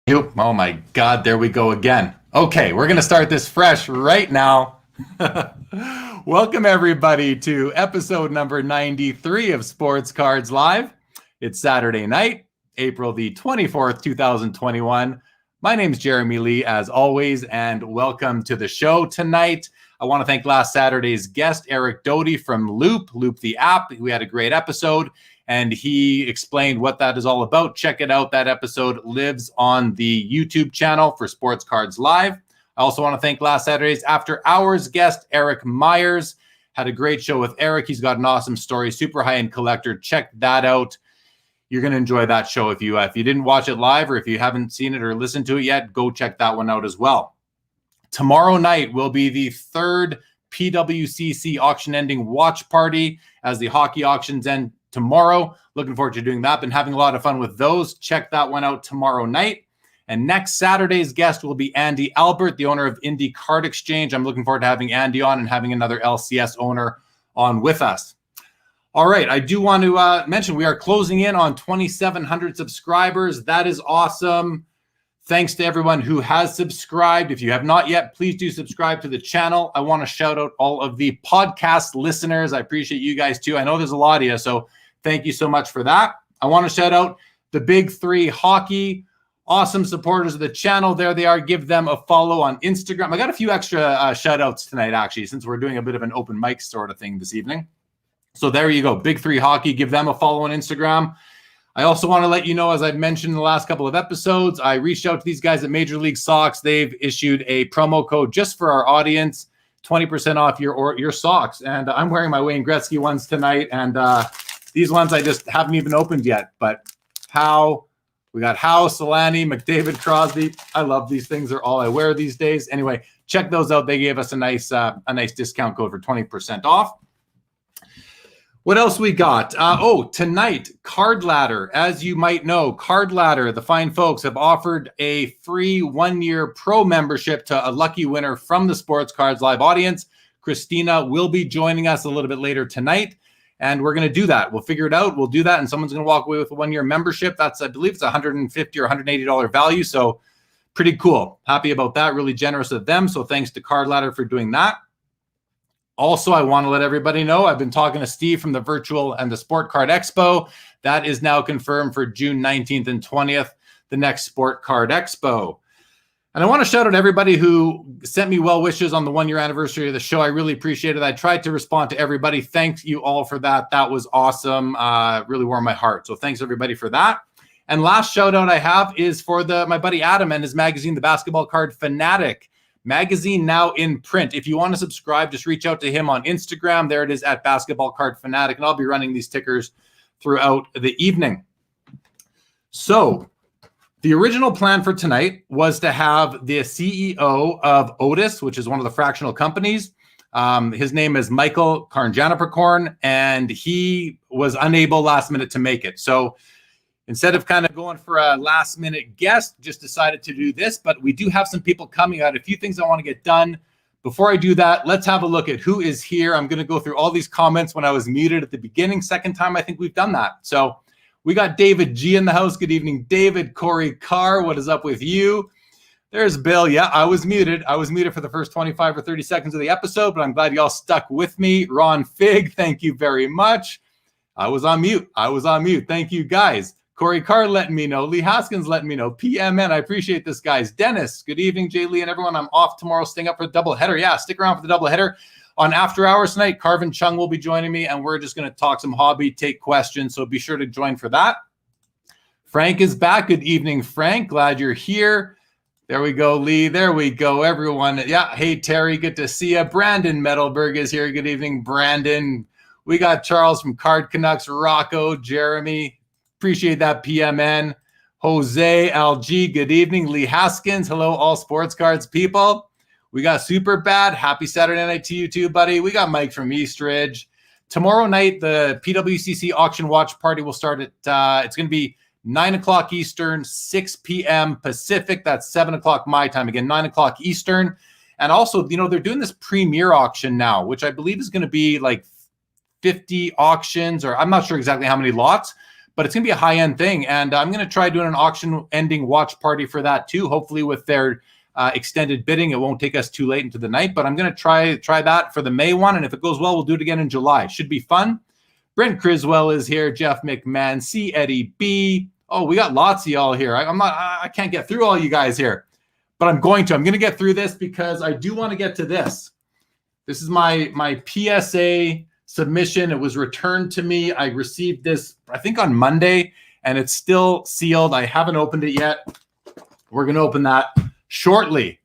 Oh my God, there we go again. Okay, we're going to start this fresh right now. Welcome, everybody, to episode number 93 of Sports Cards Live. It's Saturday night, April the 24th, 2021. My name's Jeremy Lee, as always, and welcome to the show tonight. I want to thank last Saturday's guest, Eric Doty from Loop the app. We had a great episode, and he explained what that is all about. Check it out. That episode lives on the YouTube channel for Sports Cards Live. I also want to thank last Saturday's After Hours guest, Eric Myers. Had a great show with Eric. He's got an awesome story, super high-end collector. Check that out. You're going to enjoy that show. If you didn't watch it live, or if you haven't seen it or listened to it yet, go check that one out as well. Tomorrow night will be the third PWCC auction ending watch party as the hockey auctions end tomorrow. Looking forward to doing that. Been having a lot of fun with those. Check that one out tomorrow night. And next Saturday's guest will be Andy Albert, the owner of Indie Card Exchange. I'm looking forward to having Andy on and having another LCS owner on with us. All right, I do want to mention we are closing in on 2,700 subscribers. That is awesome. Thanks to everyone who has subscribed. If you have not yet, please do subscribe to the channel. I want to shout out all of the podcast listeners. I appreciate you guys too. I know there's a lot of you, so thank you so much for that. I want to shout out the Big Three Hockey, awesome supporters of the channel. There they are. Give them a follow on Instagram. I got a few extra shout outs tonight, actually, since we're doing a bit of an open mic sort of thing this evening. So there you go. Big Three Hockey. Give them a follow on Instagram. I also want to let you know, as I've mentioned in the last couple of episodes, I reached out to these guys at Major League Socks. They've issued a promo code just for our audience, 20% off your socks. And I'm wearing my Wayne Gretzky ones tonight. And these ones I just haven't even opened yet. But we got Howe, Solani, McDavid, Crosby. I love these things. They're all I wear these days. Anyway, check those out. They gave us a nice discount code for 20% off. What else we got? Tonight, Card Ladder. As you might know, Card Ladder, the fine folks, have offered a free 1-year pro membership to a lucky winner from the Sports Cards Live audience. Christina will be joining us a little bit later tonight, and we're going to do that. We'll figure it out. We'll do that, and someone's going to walk away with a 1-year membership. That's, I believe, it's $150 or $180 value, so pretty cool. Happy about that. Really generous of them, so thanks to Card Ladder for doing that. Also, I want to let everybody know I've been talking to Steve from the Virtual and the Sport Card Expo. That is now confirmed for June 19th and 20th, the next Sport Card Expo. And I want to shout out everybody who sent me well wishes on the 1-year anniversary of the show. I really appreciate it. I tried to respond to everybody. Thank you all for that. That was awesome. Really warmed my heart. So thanks everybody for that. And last shout out I have is for my buddy Adam and his magazine, The Basketball Card Fanatic. Magazine now in print. If you want to subscribe, just reach out to him on Instagram. There it is at Basketball Card Fanatic, and I'll be running these tickers throughout the evening. So the original plan for tonight was to have the CEO of Otis, which is one of the fractional companies. His name is Michael Karnjanaprakorn, and he was unable last minute to make it. So instead of kind of going for a last minute guest, just decided to do this, but we do have some people coming out. A few things I want to get done. Before I do that, let's have a look at who is here. I'm going to go through all these comments when I was muted at the beginning. Second time I think we've done that. So we got David G in the house. Good evening, David. Corey Carr, what is up with you? There's Bill. Yeah, I was muted. I was muted for the first 25 or 30 seconds of the episode, but I'm glad y'all stuck with me. Ron Fig, thank you very much. I was on mute. Thank you, guys. Corey Carr letting me know. Lee Haskins letting me know. PMN, I appreciate this, guys. Dennis, good evening, Jay Lee and everyone. I'm off tomorrow, staying up for the doubleheader. Yeah, stick around for the doubleheader. On After Hours tonight, Karvin Cheung will be joining me, and we're just going to talk some hobby, take questions, so be sure to join for that. Frank is back. Good evening, Frank. Glad you're here. There we go, Lee. There we go, everyone. Yeah, hey, Terry, good to see you. Brandon Metalberg is here. Good evening, Brandon. We got Charles from Card Canucks, Rocco, Jeremy. Appreciate that, PMN. Jose LG, good evening. Lee Haskins, hello, all sports cards people. We got Super Bad. Happy Saturday night to you too, buddy. We got Mike from Eastridge. Tomorrow night, the PWCC auction watch party will start at, it's going to be 9 o'clock Eastern, 6 p.m. Pacific. That's 7 o'clock my time. Again, 9 o'clock Eastern. And also, they're doing this premier auction now, which I believe is going to be like 50 auctions, or I'm not sure exactly how many lots. but it's going to be a high-end thing. And I'm going to try doing an auction-ending watch party for that too, hopefully with their extended bidding. It won't take us too late into the night, but I'm going to try that for the May one. And if it goes well, we'll do it again in July. Should be fun. Brent Criswell is here. Jeff McMahon, C. Eddie B. Oh, we got lots of y'all here. I can't get through all you guys here, but I'm going to get through this because I do want to get to this. This is my PSA submission. It was returned to me. I received this, I think, on Monday, and it's still sealed. I haven't opened it yet. We're going to open that shortly.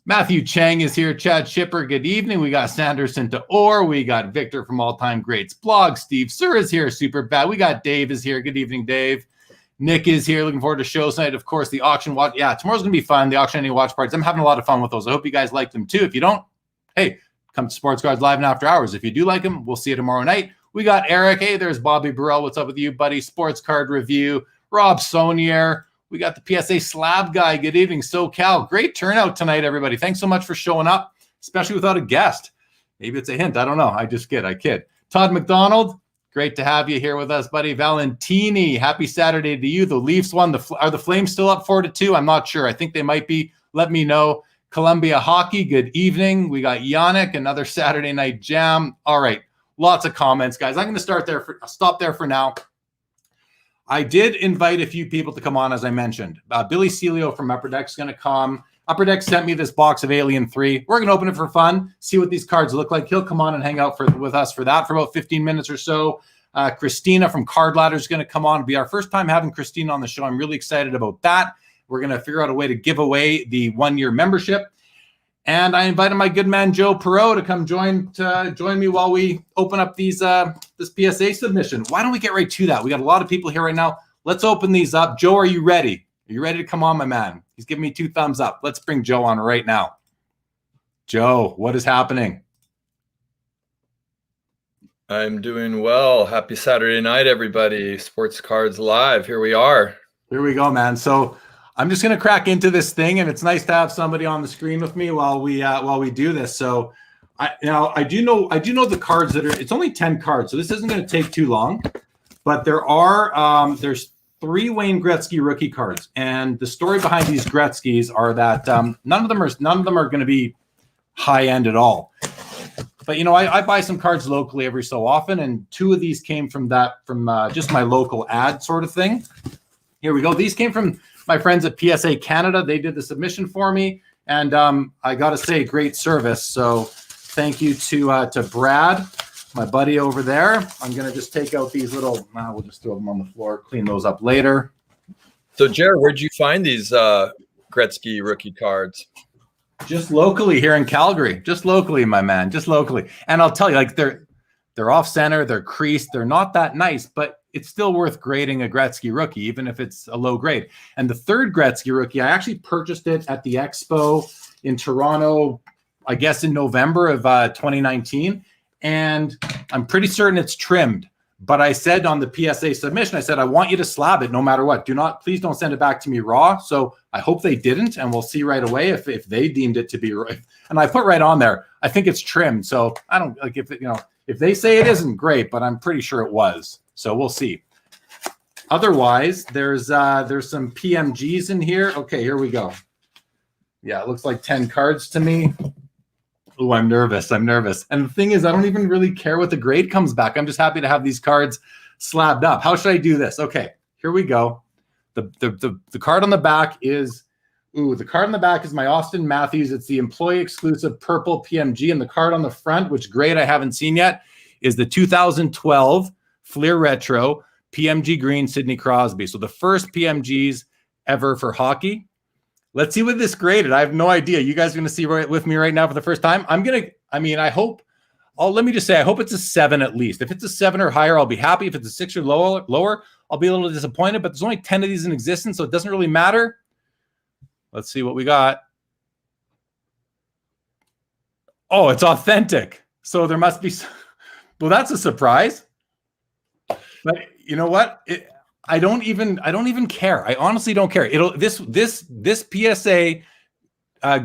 Matthew Chang is here. Chad Shipper, good evening. We got Sanderson to Orr. We got Victor from All Time Greats Blog. Steve Sir is here. Super bad. We got Dave is here. Good evening, Dave. Nick is here. Looking forward to show tonight. Of course, the auction watch. Yeah, tomorrow's going to be fun. The auction ending watch parties. I'm having a lot of fun with those. I hope you guys like them too. If you don't, hey, come to Sports Cards Live and After Hours. If you do like them, we'll see you tomorrow night. We got Eric. Hey, there's Bobby Burrell. What's up with you, buddy? Sports Card Review. Rob Sonier. We got the PSA Slab Guy. Good evening, SoCal. Great turnout tonight, everybody. Thanks so much for showing up, especially without a guest. Maybe it's a hint. I don't know. I kid. Todd McDonald. Great to have you here with us, buddy. Valentini, happy Saturday to you. The Leafs won. Are the Flames still up 4-2? I'm not sure. I think they might be. Let me know. Columbia Hockey, good evening. We got Yannick, another Saturday night jam. All right, lots of comments, guys. I'm going to stop there for now. I did invite a few people to come on, as I mentioned. Billy Celio from Upper Deck is going to come. Upper Deck sent me this box of Alien 3. We're going to open it for fun, see what these cards look like. He'll come on and hang out with us for that for about 15 minutes or so. Christina from Card Ladder is going to come on. It'll be our first time having Christina on the show. I'm really excited about that. We're going to figure out a way to give away the 1-year membership. And I invited my good man, Joe Perot, to come join me while we open up this PSA submission. Why don't we get right to that? We got a lot of people here right now. Let's open these up. Joe, are you ready? Are you ready to come on, my man? He's giving me 2 thumbs up. Let's bring Joe on right now. Joe, what is happening? I'm doing well. Happy Saturday night, everybody. Sports Cards Live. Here we are. Here we go, man. So I'm just going to crack into this thing, and it's nice to have somebody on the screen with me while we do this. So I do know the cards that are. It's only 10 cards, so this isn't going to take too long. But there's 3 Wayne Gretzky rookie cards, and the story behind these Gretzkys are that none of them are going to be high end at all. But I buy some cards locally every so often, and 2 of these came from just my local ad sort of thing. Here we go. These came from my friends at PSA Canada. They did the submission for me, and I got to say, great service. So thank you to Brad, my buddy over there. I'm going to just take out these little, we'll just throw them on the floor, clean those up later. So, Jared, where'd you find these Gretzky rookie cards? Just locally here in Calgary. Just locally, my man. Just locally. And I'll tell you, like, they're off center, they're creased, they're not that nice, but it's still worth grading a Gretzky rookie, even if it's a low grade. And the 3rd Gretzky rookie, I actually purchased it at the Expo in Toronto, I guess in November of 2019. And I'm pretty certain it's trimmed. But I said on the PSA submission, I said, I want you to slab it no matter what. Please don't send it back to me raw. So I hope they didn't, and we'll see right away if they deemed it to be right. And I put right on there, I think it's trimmed. So I don't like if they say it isn't, great, but I'm pretty sure it was. So we'll see. Otherwise, there's some PMGs in here. Okay, here we go. Yeah, it looks like 10 cards to me. Oh, I'm nervous. And the thing is, I don't even really care what the grade comes back. I'm just happy to have these cards slabbed up. How should I do this? Okay, here we go. The card on the back is, the card on the back is my Austin Matthews. It's the employee exclusive purple PMG. And the card on the front, which grade I haven't seen yet, is the 2012 Fleer Retro PMG Green Sidney Crosby. So the first PMGs ever for hockey. Let's see what this graded. I have no idea. You guys are going to see right with me right now for the first time. I hope it's a 7 at least. If it's a 7 or higher, I'll be happy. If it's a 6 or lower, I'll be a little disappointed, but there's only 10 of these in existence, so it doesn't really matter. Let's see what we got. Oh, it's authentic. So there must be, well, that's a surprise. But you know what? I don't even care. I honestly don't care. This PSA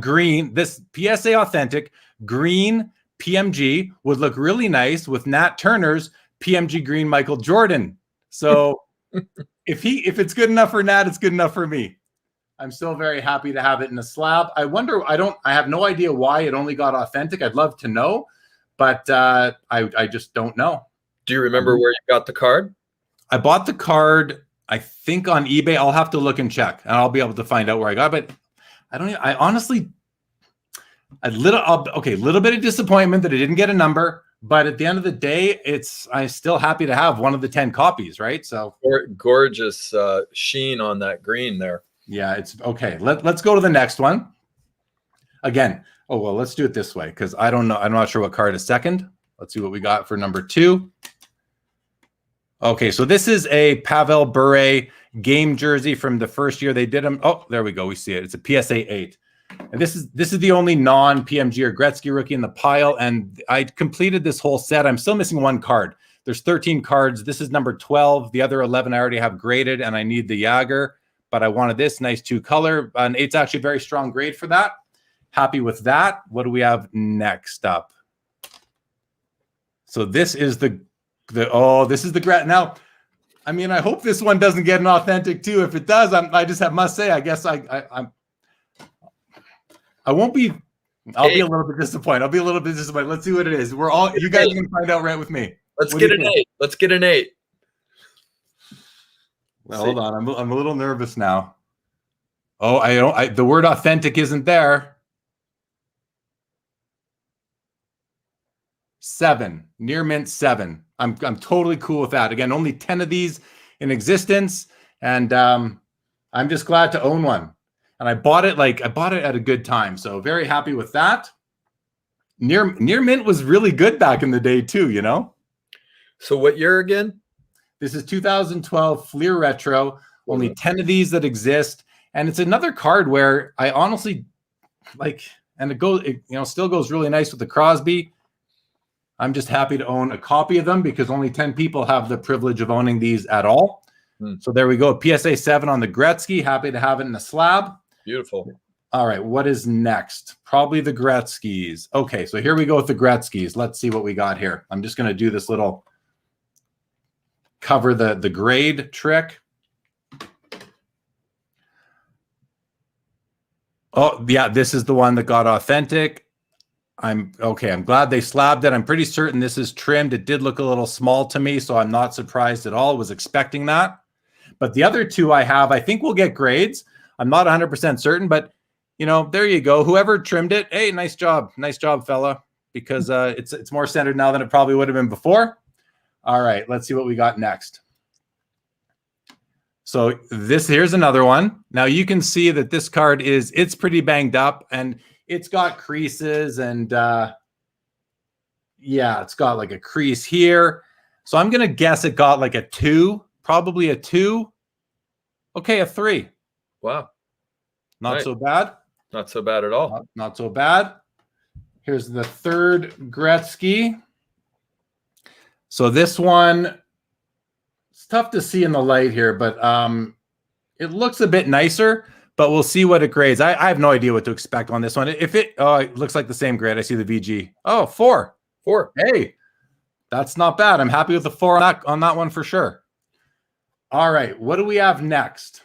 green, this PSA authentic green PMG would look really nice with Nat Turner's PMG green Michael Jordan. So If it's good enough for Nat, it's good enough for me. I'm still very happy to have it in a slab. I have no idea why it only got authentic. I'd love to know, but I just don't know. Do you remember where you got the card? I bought the card, I think, on eBay. I'll have to look and check, and I'll be able to find out where I got it. But I honestly, a little bit of disappointment that I didn't get a number. But at the end of the day, I'm still happy to have one of the 10 copies, right? So gorgeous sheen on that green there. Yeah, it's okay. Let's go to the next one. Again, let's do it this way because I don't know. I'm not sure what card is second. Let's see what we got for number 2. Okay, so this is a Pavel Bure game jersey from the first year they did them. Oh, there we go. We see it. It's a PSA 8. And this is the only non-PMG or Gretzky rookie in the pile. And I completed this whole set. I'm still missing one card. There's 13 cards. This is number 12. The other 11 I already have graded, and I need the Jagger. But I wanted this nice 2-color. And 8's actually a very strong grade for that. Happy with that. What do we have next up? So this is this is the Gret. Now, I mean, I hope this one doesn't get an authentic too. If it does, must say, I guess I won't be. I'll be a little bit disappointed. Let's see what it is. You guys can find out right with me. Let's get an 8. Let's get an 8. Well, hold on. I'm a little nervous now. Oh, the word authentic isn't there. 7, near mint 7. I'm totally cool with that. Again, only 10 of these in existence, and I'm just glad to own one. And I bought it at a good time, so very happy with that. Near mint was really good back in the day too, you know. So what year again? This is 2012 Fleer Retro. Only 10 of these that exist, and it's another card where I honestly like, and it still goes really nice with the Crosby. I'm just happy to own a copy of them because only 10 people have the privilege of owning these at all. So there we go. PSA 7 on the Gretzky. Happy to have it in a slab. Beautiful. All right. What is next? Probably the Gretzkys. Okay. So here we go with the Gretzkys. Let's see what we got here. I'm just going to do this little cover the grade trick. Oh, yeah. This is the one that got authentic. I'm glad they slabbed it. I'm pretty certain this is trimmed. It did look a little small to me, so I'm not surprised at all. Was expecting that. But the other 2 I think will get grades. I'm not 100% certain, but there you go. Whoever trimmed it, hey, nice job, fella. Because it's more centered now than it probably would have been before. All right, let's see what we got next. So here's another one. Now you can see that this card it's pretty banged up, and it's got creases, and it's got like a crease here. So I'm gonna guess it got like a 2, probably a 2. Okay, a 3. Wow, not so bad. Not so bad at all. Not so bad. Here's the third Gretzky. So this one, it's tough to see in the light here, but it looks a bit nicer. But we'll see what it grades. I have no idea what to expect on this one. It looks like the same grade. I see the VG. Oh, 4. 4. Hey, that's not bad. I'm happy with the 4 on that one for sure. All right, what do we have next?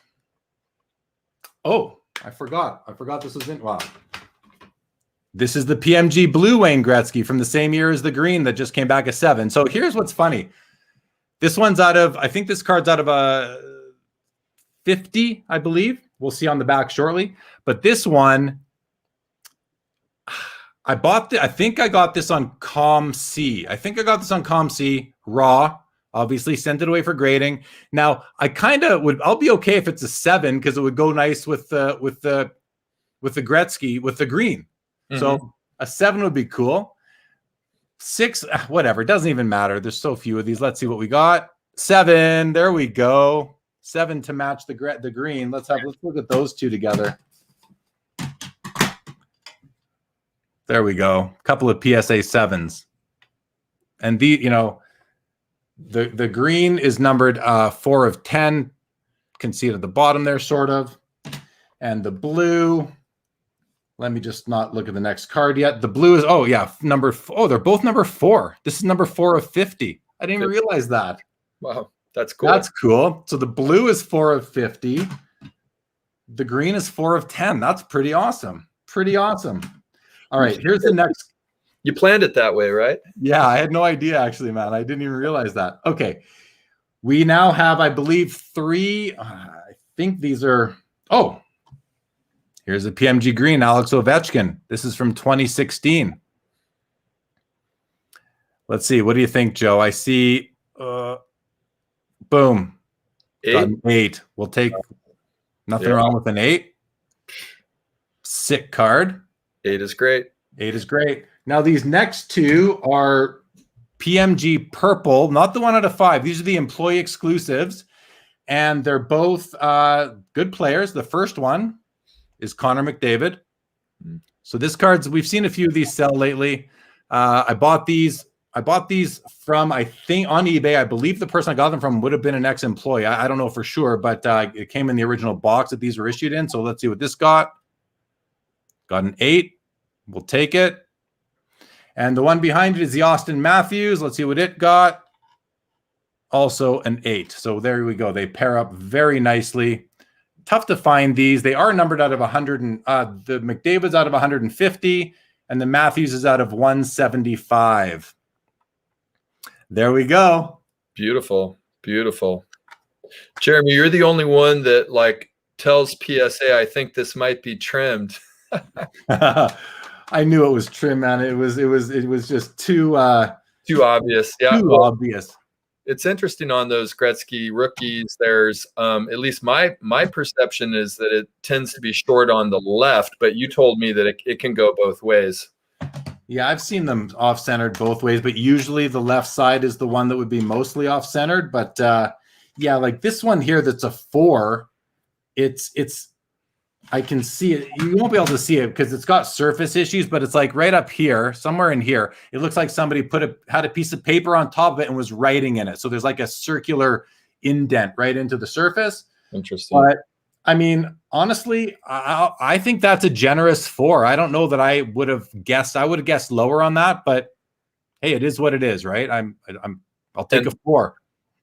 Oh, I forgot. This was in. Wow. This is the PMG Blue Wayne Gretzky from the same year as the green that just came back a 7. So here's what's funny. This one's I think this card's out of a 50, I believe. We'll see on the back shortly. But this one, I think I got this on ComC. Raw. Obviously, sent it away for grading. Now, I'll be okay if it's a 7 because it would go nice with the Gretzky with the green. So a 7 would be cool. 6, whatever. It doesn't even matter. There's so few of these. Let's see what we got. 7. There we go. 7 to match the green. Let's look at those 2 together. There we go. A couple of PSA 7s. And the green is numbered 4 of 10. Can see it at the bottom there, sort of. And the blue, let me just not look at the next card yet. The blue is, they're both number 4. This is number 4 of 50. I didn't even realize that. Wow. That's cool. That's cool. So the blue is 4 of 50. The green is 4 of 10. That's pretty awesome. Pretty awesome. All right, here's the next. You planned it that way, right? Yeah, I had no idea, actually, man. I didn't even realize that. Okay. We now have, I believe, 3. I think these are. Oh, here's a PMG green, Alex Ovechkin. This is from 2016. Let's see. What do you think, Joe? I see. Boom. 8. Got an 8. We'll take. Nothing wrong with an 8. Sick card. 8 is great. 8 is great. Now, these next 2 are PMG purple, not the 1 out of 5. These are the employee exclusives, and they're both good players. The first one is Connor McDavid. So this card's, we've seen a few of these sell lately. I bought these from, I think, on eBay. I believe the person I got them from would have been an ex-employee. I don't know for sure, but it came in the original box that these were issued in. So let's see what this got. Got an 8. We'll take it. And the one behind it is the Austin Matthews. Let's see what it got. Also an 8. So there we go. They pair up very nicely. Tough to find these. They are numbered out of 100. The McDavid's out of 150, and the Matthews is out of 175. There we go. Beautiful. Beautiful. Jeremy, you're the only one that like tells PSA, I think this might be trimmed. I knew it was trim, man. It was just too obvious. Yeah. Too obvious. It's interesting on those Gretzky rookies. There's at least my perception is that it tends to be short on the left, but you told me that it can go both ways. Yeah, I've seen them off-centered both ways, but usually the left side is the one that would be mostly off-centered. But yeah, like this one here that's a 4, it's I can see it. You won't be able to see it because it's got surface issues, but it's like right up here, somewhere in here. It looks like somebody had a piece of paper on top of it and was writing in it. So there's like a circular indent right into the surface. Interesting. But I mean, honestly, I think that's a generous 4. I don't know that I would have guessed. I would have guessed lower on that, but hey, it is what it is, right? I'll take a 4.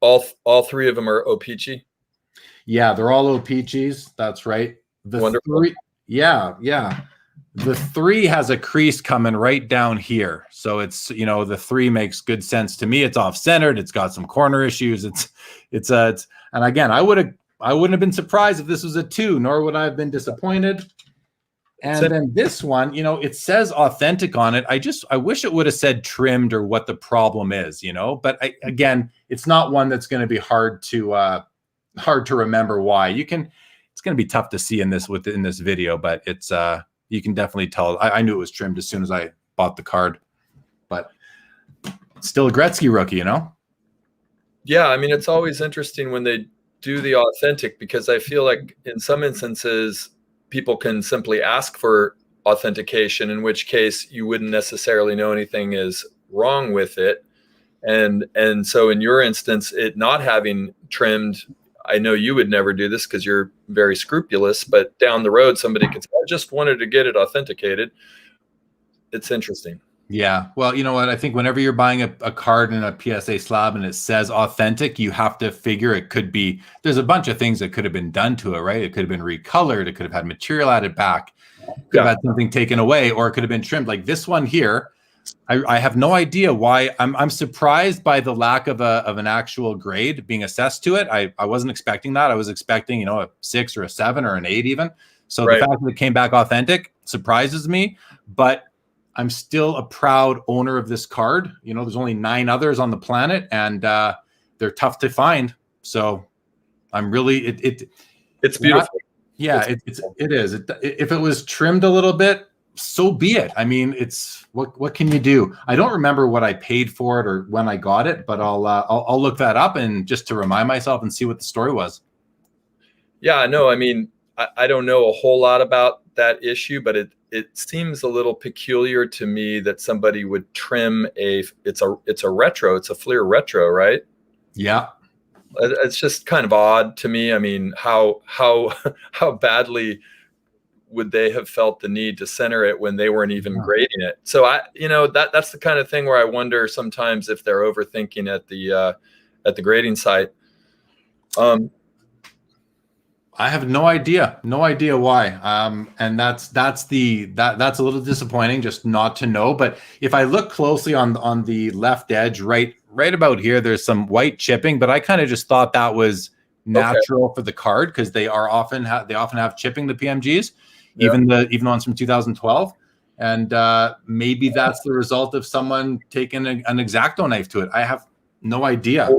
All 3 of them are O-Pee-Chee? Yeah, they're all O-Pee-Chees. That's right. The Wonderful. 3, yeah. The 3 has a crease coming right down here. So it's, the 3 makes good sense to me. It's off-centered. It's got some corner issues. And again, I wouldn't have been surprised if this was a 2, nor would I have been disappointed. And then this one, it says authentic on it. I wish it would have said trimmed or what the problem is, but again, it's not one that's going to be hard to remember why. It's going to be tough to see in this video, but it's you can definitely tell. I knew it was trimmed as soon as I bought the card, but still a Gretzky rookie, Yeah, I mean, it's always interesting when they do the authentic, because I feel like in some instances people can simply ask for authentication, in which case you wouldn't necessarily know anything is wrong with it. And so in your instance, it not having trimmed, I know you would never do this because you're very scrupulous, but down the road, somebody could say, I just wanted to get it authenticated. It's interesting. Yeah. Well, you know what? I think whenever you're buying a card in a PSA slab and it says authentic, you have to figure it could be, there's a bunch of things that could have been done to it, right? It could have been recolored. It could have had material added back. Could have had something taken away, or it could have been trimmed. Like this one here, I have no idea why. I'm surprised by the lack of an actual grade being assessed to it. I wasn't expecting that. I was expecting, a 6 or a 7 or an 8 even. So the fact that it came back authentic surprises me, but I'm still a proud owner of this card. There's only 9 others on the planet, and they're tough to find. So I'm really it's beautiful. It is. If it was trimmed a little bit, so be it. I mean, it's what can you do? I don't remember what I paid for it or when I got it, but I'll look that up and just to remind myself and see what the story was. Yeah, no, I mean, I don't know a whole lot about that issue, but it seems a little peculiar to me that somebody would trim it's a retro, it's a Fleer retro, right? Yeah. It's just kind of odd to me. I mean, how badly would they have felt the need to center it when they weren't even grading it? So that's the kind of thing where I wonder sometimes if they're overthinking at the grading site. I have no idea why. And that's a little disappointing, just not to know. But if I look closely on the left edge, right about here, there's some white chipping. But I kind of just thought that was natural for the card because they often have chipping, the PMGs, even the ones from 2012. And maybe that's the result of someone taking an X-Acto knife to it. I have no idea.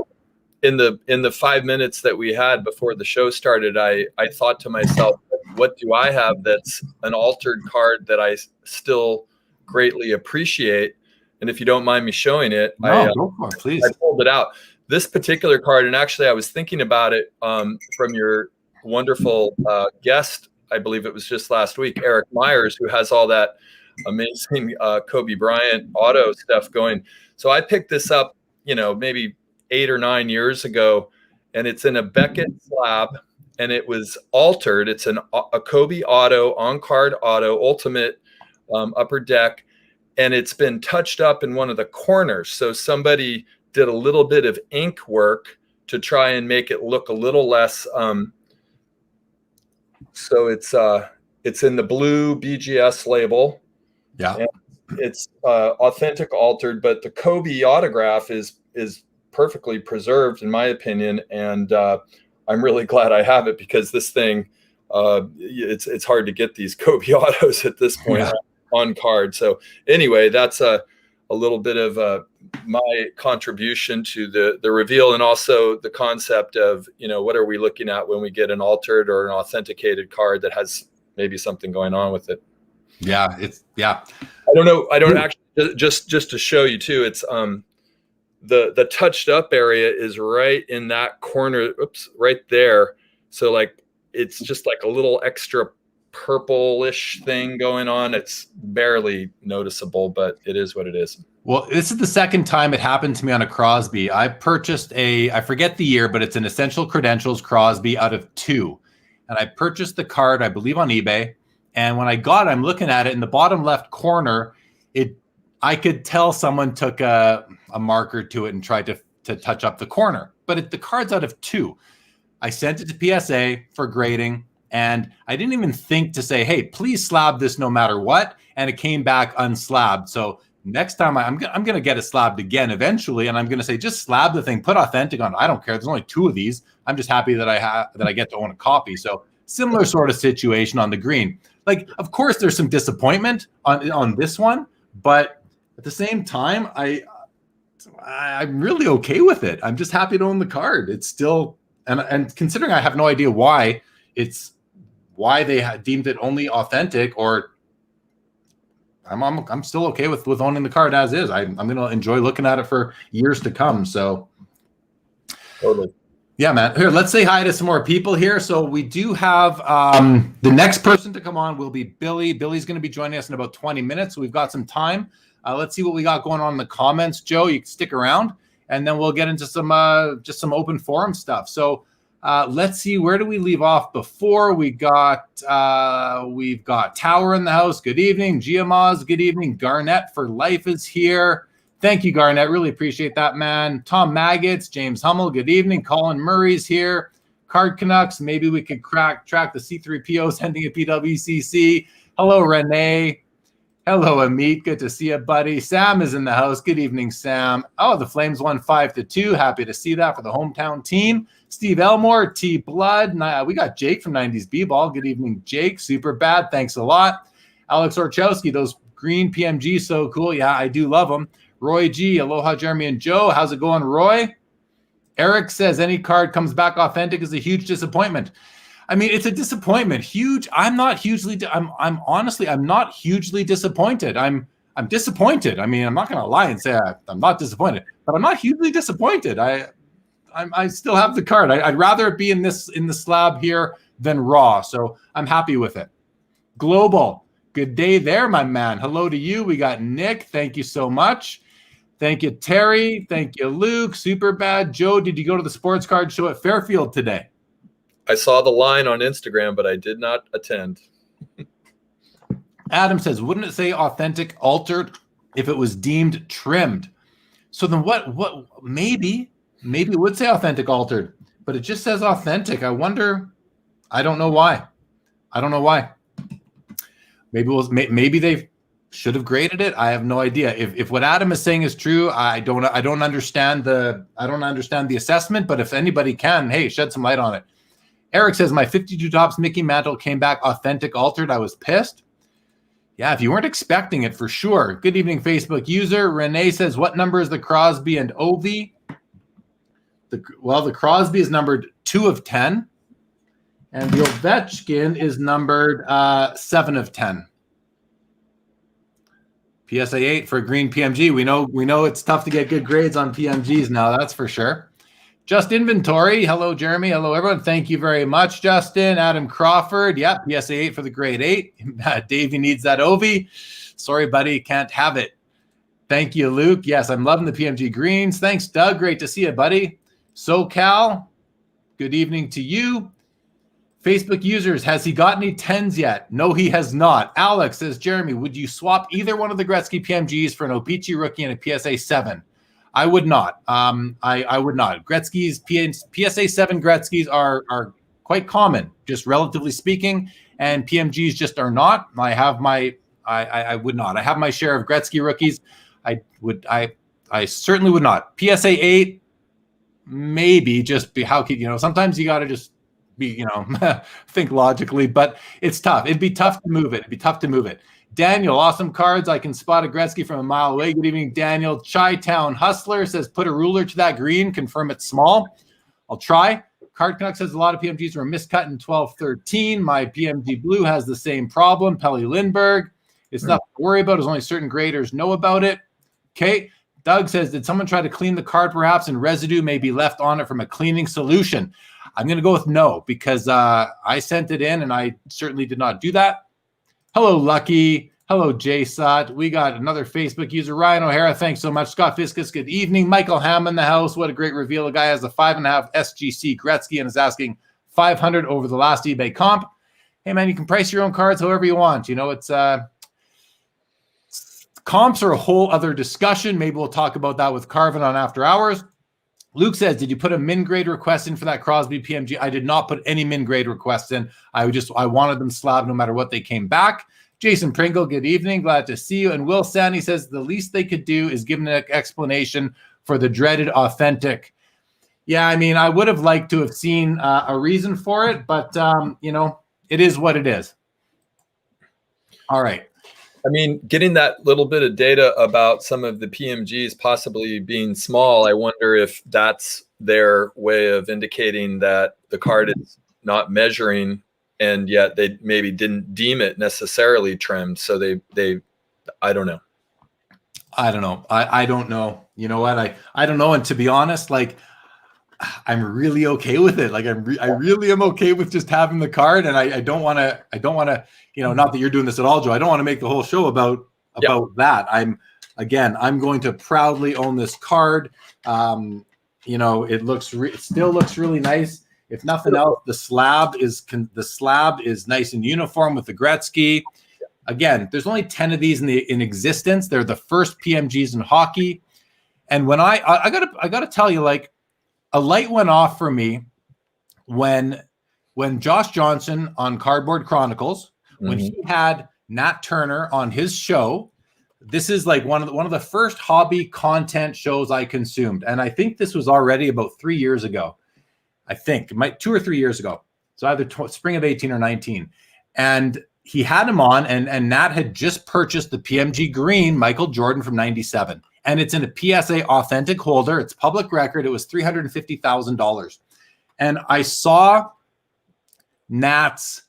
In the 5 minutes that we had before the show started, I thought to myself, what do I have that's an altered card that I still greatly appreciate? And if you don't mind me showing it, go for it, please. I pulled it out. This particular card, and actually I was thinking about it from your wonderful guest, I believe it was just last week, Eric Myers, who has all that amazing Kobe Bryant auto stuff going. So I picked this up, maybe 8 or 9 years ago, and it's in a Beckett slab, and it was altered. It's a Kobe auto, on-card auto, ultimate upper deck, and it's been touched up in one of the corners. So somebody did a little bit of ink work to try and make it look a little less. So it's in the blue BGS label. Yeah, and it's authentic altered, but the Kobe autograph is perfectly preserved in my opinion, and I'm really glad I have it because this thing it's hard to get these Kobe autos at this point on card. So anyway, that's a little bit of my contribution to the reveal, and also the concept of what are we looking at when we get an altered or an authenticated card that has maybe something going on with it. I don't know. I don't actually, just to show you too, it's the touched up area is right in that corner. Oops, right there. So like, it's just like a little extra purplish thing going on. It's barely noticeable, but it is what it is. Well, this is the second time it happened to me on a Crosby. I purchased I forget the year, but it's an Essential Credentials Crosby out of 2. And I purchased the card, I believe, on eBay. And when I got it, I'm looking at it in the bottom left corner. I could tell someone took a marker to it and tried to touch up the corner. But the card's out of 2. I sent it to PSA for grading, and I didn't even think to say, hey, please slab this no matter what. And it came back unslabbed. So next time I'm going to get it slabbed again eventually, and I'm going to say, just slab the thing, put authentic on it. I don't care. There's only 2 of these. I'm just happy that I get to own a copy. So similar sort of situation on the green. Like, of course, there's some disappointment on this one, but at the same time, I'm really okay with it. I'm just happy to own the card. It's still, and considering I have no idea why they deemed it only authentic, or I'm still okay with owning the card as is. I'm going to enjoy looking at it for years to come. So totally. Yeah, man. Here, let's say hi to some more people here. So we do have the next person to come on will be Billy. Billy's going to be joining us in about 20 minutes. So we've got some time. Let's see what we got going on in the comments. Joe, you can stick around, and then we'll get into some just some open forum stuff. So let's see, where do we leave off before? We've got Tower in the house. Good evening. Giamaz, good evening. Garnett for Life is here. Thank you, Garnett. Really appreciate that, man. Tom Maggots, James Hummel, good evening. Colin Murray's here. Card Canucks, maybe we could track the C3POs ending at PWCC. Hello, Renee. Hello, Amit. Good to see you, buddy. Sam is in the house. Good evening, Sam. Oh, the Flames won 5-2. Happy to see that for the hometown team. Steve Elmore, T Blood. We got Jake from 90s B-Ball. Good evening, Jake. Super bad. Thanks a lot. Alex Orchowski, those green PMGs, so cool. Yeah, I do love them. Roy G, aloha, Jeremy and Joe. How's it going, Roy? Eric says any card comes back authentic is a huge disappointment. I mean, it's a disappointment. Huge. I'm not hugely disappointed. I'm disappointed. I mean, I'm not going to lie and say I'm not disappointed, but I'm not hugely disappointed. I still have the card. I'd rather it be in the slab here than raw. So I'm happy with it. Global. Good day there, my man. Hello to you. We got Nick. Thank you so much. Thank you, Terry. Thank you, Luke. Super bad. Joe, did you go to the sports card show at Fairfield today? I saw the line on Instagram, but I did not attend. Adam says, wouldn't it say authentic altered if it was deemed trimmed? So then what maybe it would say authentic altered. but it just says authentic. I wonder, I don't know why. Maybe they should have graded it. I have no idea. If what Adam is saying is true, I don't understand the assessment, but if anybody can, hey, shed some light on it. Eric says, my 52 Tops Mickey Mantle came back authentic altered. I was pissed. Yeah, if you weren't expecting it, for sure. Good evening, Facebook user. Renee says, what number is the Crosby and Ovi? The Crosby is numbered 2 of 10. And the Ovechkin is numbered 7 of 10. PSA 8 for green PMG. We know it's tough to get good grades on PMGs now, that's for sure. Just Inventory. Hello, Jeremy. Hello, everyone. Thank you very much, Justin. Adam Crawford. Yep, PSA 8 for the grade 8. Davey needs that Ovi. Sorry, buddy. Can't have it. Thank you, Luke. Yes, I'm loving the PMG greens. Thanks, Doug. Great to see you, buddy. SoCal. Good evening to you. Facebook users, has he got any 10s yet? No, he has not. Alex says, Jeremy, would you swap either one of the Gretzky PMGs for an OPC rookie and a PSA 7? I would not. I would not. Gretzky's PSA 7 Gretzky's are quite common, just relatively speaking, and PMGs just are not. I would not. I have my share of Gretzky rookies. I certainly would not. PSA 8, maybe, just be how could sometimes you got to just be think logically, but it's tough. It'd be tough to move it. Daniel, awesome cards. I can spot a Gretzky from a mile away. Good evening, Daniel. Chi-Town Hustler says, put a ruler to that green, confirm it's small. I'll try. Card Canuck says a lot of PMGs were miscut in 12-13. My PMG blue has the same problem. Pelly Lindbergh. It's nothing to worry about, as only certain graders know about it. Okay. Doug says, did someone try to clean the card perhaps and residue may be left on it from a cleaning solution? I'm going to go with no, because I sent it in and I certainly did not do that. Hello, Lucky. Hello, JSOT. We got another Facebook user, Ryan O'Hara. Thanks so much. Scott Fiskus, good evening. Michael Hamm in the house. What a great reveal. A guy has a 5.5 SGC Gretzky and is asking 500 over the last eBay comp. Hey, man, you can price your own cards however you want. It's comps are a whole other discussion. Maybe we'll talk about that with Karvin on After Hours. Luke says, did you put a min grade request in for that Crosby PMG? I did not put any min grade requests in. I wanted them slab no matter what they came back. Jason Pringle, good evening. Glad to see you. And Will Sandy says the least they could do is give an explanation for the dreaded authentic. Yeah, I mean, I would have liked to have seen a reason for it, but, it is what it is. All right. I mean, getting that little bit of data about some of the PMGs possibly being small, I wonder if that's their way of indicating that the card is not measuring, and yet they maybe didn't deem it necessarily trimmed. So they I don't know. I don't know. You know what? I don't know. And to be honest, I'm really okay with it. I really am okay with just having the card, and I don't want to, not that you're doing this at all, Joe. I don't want to make the whole show about that. I'm going to proudly own this card. It still looks really nice. If nothing else, the slab is nice and uniform with the Gretzky. Again, there's only 10 of these in existence. They're the first PMGs in hockey. And when I gotta tell you, a light went off for me when Josh Johnson on Cardboard Chronicles, when he had Nat Turner on his show. This is one of the first hobby content shows I consumed, and I think this was already about 3 years ago. I think it might 2 or 3 years ago. So either spring of 18 or 19, and he had him on, and Nat had just purchased the PMG Green Michael Jordan from '97. And it's in a PSA authentic holder. It's public record. It was $350,000. And I saw Nat's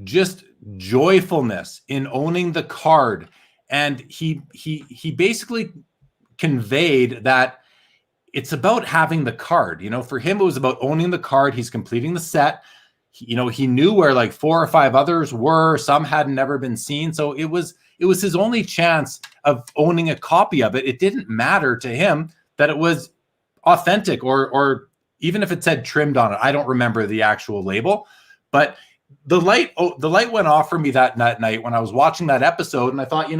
just joyfulness in owning the card. And he basically conveyed that it's about having the card. For him, it was about owning the card. He's completing the set. He knew where 4 or 5 others were. Some hadn't never been seen. So it was his only chance of owning a copy of it. It didn't matter to him that it was authentic or even if it said trimmed on it. I don't remember the actual label, but the light went off for me that night when I was watching that episode. And I thought,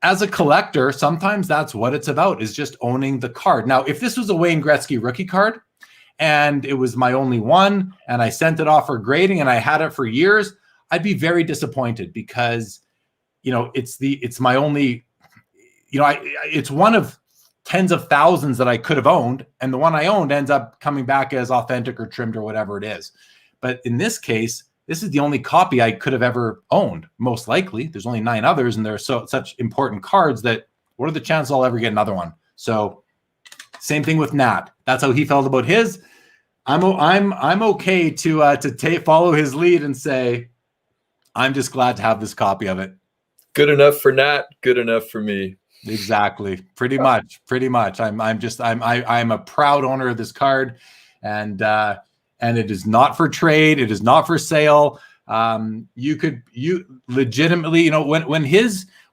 as a collector, sometimes that's what it's about, is just owning the card. Now, if this was a Wayne Gretzky rookie card, and it was my only one, and I sent it off for grading, and I had it for years, I'd be very disappointed because, it's my only, it's one of tens of thousands that I could have owned, and the one I owned ends up coming back as authentic or trimmed or whatever it is. But in this case, this is the only copy I could have ever owned. Most likely, there's only 9 others, and they're such important cards that what are the chances I'll ever get another one? So, same thing with Nat. That's how he felt about his. I'm okay to follow his lead and say, I'm just glad to have this copy of it. Good enough for Nat. Good enough for me. Exactly. Pretty much. I'm a proud owner of this card, and it is not for trade. It is not for sale. You legitimately,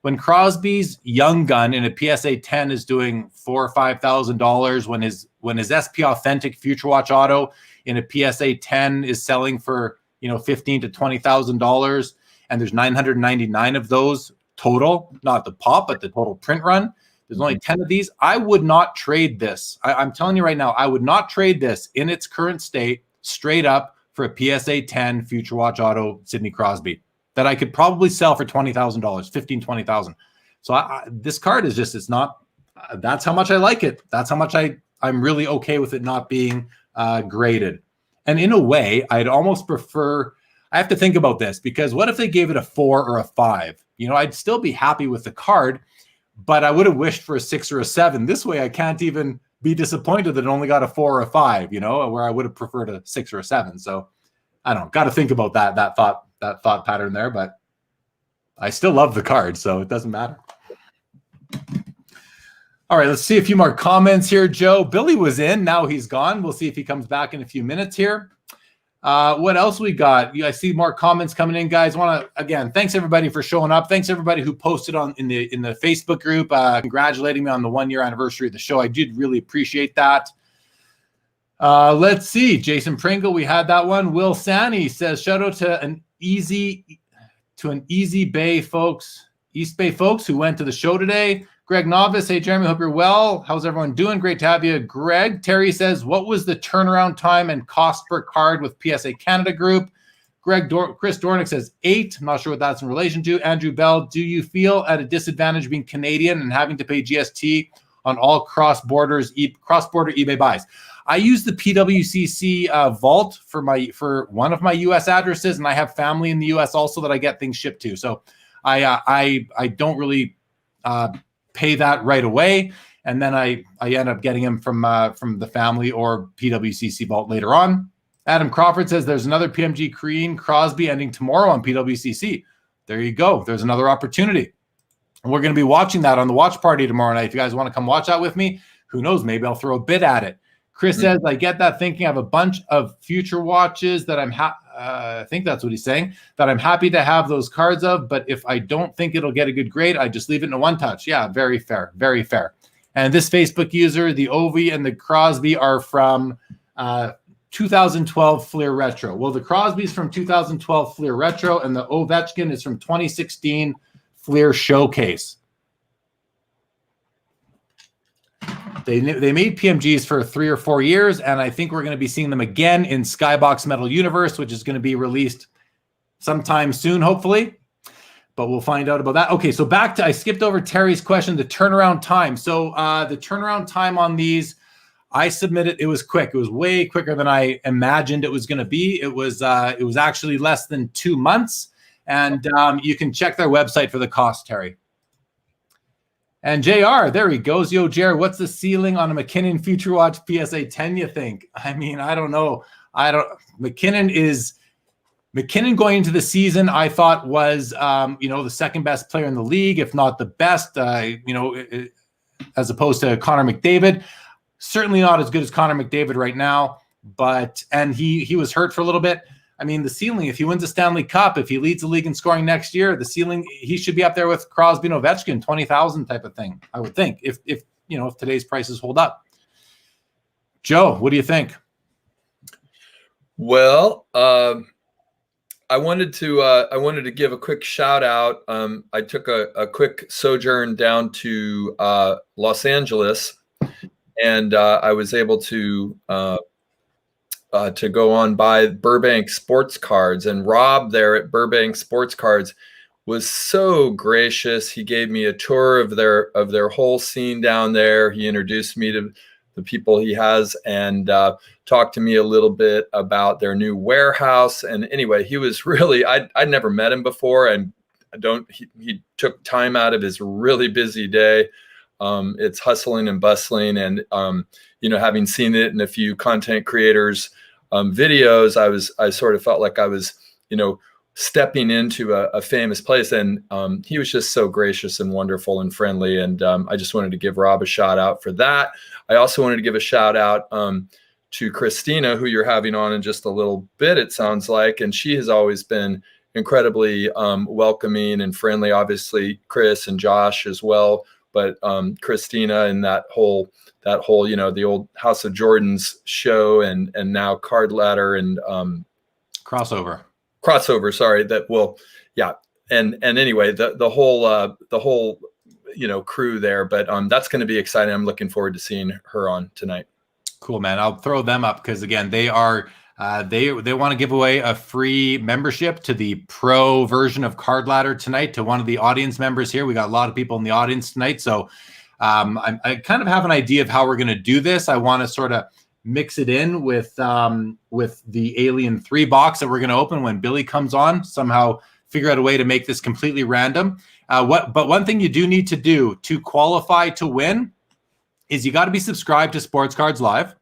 when Crosby's Young Gun in a PSA 10 is doing $4,000 or $5,000, when his SP Authentic Future Watch Auto in a PSA 10 is selling for $15,000 to $20,000, and there's 999 of those total, not the pop, but the total print run. There's only 10 of these. I would not trade this. I'm telling you right now, I would not trade this in its current state straight up for a PSA 10 Future Watch Auto Sidney Crosby that I could probably sell for $20,000, $15,000, $20,000. So this card is just, it's not, that's how much I like it. That's how much I'm really okay with it not being graded. And in a way, I'd almost prefer, I have to think about this, because what if they gave it a 4 or a 5? I'd still be happy with the card, but I would have wished for a 6 or a 7. This way, I can't even be disappointed that it only got a 4 or a 5, where I would have preferred a 6 or a 7. So I don't know, got to think about that thought pattern there, but I still love the card, so it doesn't matter. All right, let's see a few more comments here, Joe. Billy was in, now he's gone. We'll see if he comes back in a few minutes here. What else we got? I see more comments coming in, guys. Again, thanks everybody for showing up. Thanks everybody who posted in the Facebook group, congratulating me on the 1-year anniversary of the show. I did really appreciate that. Let's see. Jason Pringle, we had that one. Will Sani says, shout out to an East Bay folks who went to the show today. Greg Novice, hey Jeremy, hope you're well. How's everyone doing? Great to have you, Greg. Terry says, what was the turnaround time and cost per card with PSA Canada Group? Chris Dornick says 8. I'm not sure what that's in relation to. Andrew Bell, do you feel at a disadvantage being Canadian and having to pay GST on all cross-border eBay buys? I use the PWCC vault for one of my U.S. addresses, and I have family in the U.S. also that I get things shipped to. So I don't really pay that right away, and then I end up getting them from the family or PWCC vault later on. Adam Crawford says there's another PMG Green Crosby ending tomorrow on PWCC. There you go. There's another opportunity. And we're going to be watching that on the watch party tomorrow night. If you guys want to come watch that with me, who knows? Maybe I'll throw a bid at it. Chris says, I get that thinking. I have a bunch of future watches that I think that's what he's saying, that I'm happy to have those cards of, but if I don't think it'll get a good grade, I just leave it in a one touch. Yeah, very fair, very fair. And this Facebook user, the Ovi and the Crosby are from 2012 Fleer Retro. Well, the Crosby's from 2012 Fleer Retro, and the Ovechkin is from 2016 Fleer Showcase. They made PMGs for 3 or 4 years, and I think we're going to be seeing them again in Skybox Metal Universe, which is going to be released sometime soon, hopefully. But we'll find out about that. Okay, so back to, I skipped over Terry's question, the turnaround time. So the turnaround time on these, I submitted, it was quick. It was way quicker than I imagined it was going to be. It was actually less than 2 months, and you can check their website for the cost, Terry. And JR, there he goes. Yo, JR, what's the ceiling on a McKinnon Future Watch PSA 10, you think? I mean, I don't know. McKinnon going into the season, I thought was, the second best player in the league, if not the best, as opposed to Connor McDavid. Certainly not as good as Connor McDavid right now, and he was hurt for a little bit. I mean, the ceiling, if he wins a Stanley Cup, if he leads the league in scoring next year, the ceiling, he should be up there with Crosby and Ovechkin, 20,000 type of thing, I would think, if today's prices hold up. Joe, what do you think? Well, I wanted to give a quick shout out. I took a quick sojourn down to Los Angeles, and I was able to to go on by Burbank Sports Cards, and Rob there at Burbank Sports Cards was so gracious. He gave me a tour of their whole scene down there. He introduced me to the people he has, and talked to me a little bit about their new warehouse. And anyway, he was really, I'd never met him before, and he took time out of his really busy day. It's hustling and bustling, and having seen it in a few content creators videos, I sort of felt like I was stepping into a famous place, and he was just so gracious and wonderful and friendly, and I just wanted to give Rob a shout out for that. I also wanted to give a shout out to Christina, who you're having on in just a little bit, it sounds like, and she has always been incredibly welcoming and friendly. Obviously Chris and Josh as well, but Christina and that whole the old House of Jordans show, and now Card Ladder and crossover, sorry, and anyway, the whole crew there, but that's going to be exciting. I'm looking forward to seeing her on tonight. Cool, man. I'll throw them up because again, they are they want to give away a free membership to the pro version of Card Ladder tonight to one of the audience members here. We got a lot of people in the audience tonight, so I kind of have an idea of how we're going to do this. I want to sort of mix it in with the Alien 3 box that we're going to open when Billy comes on. Somehow figure out a way to make this completely random. But one thing you do need to do to qualify to win is you got to be subscribed to Sports Cards Live.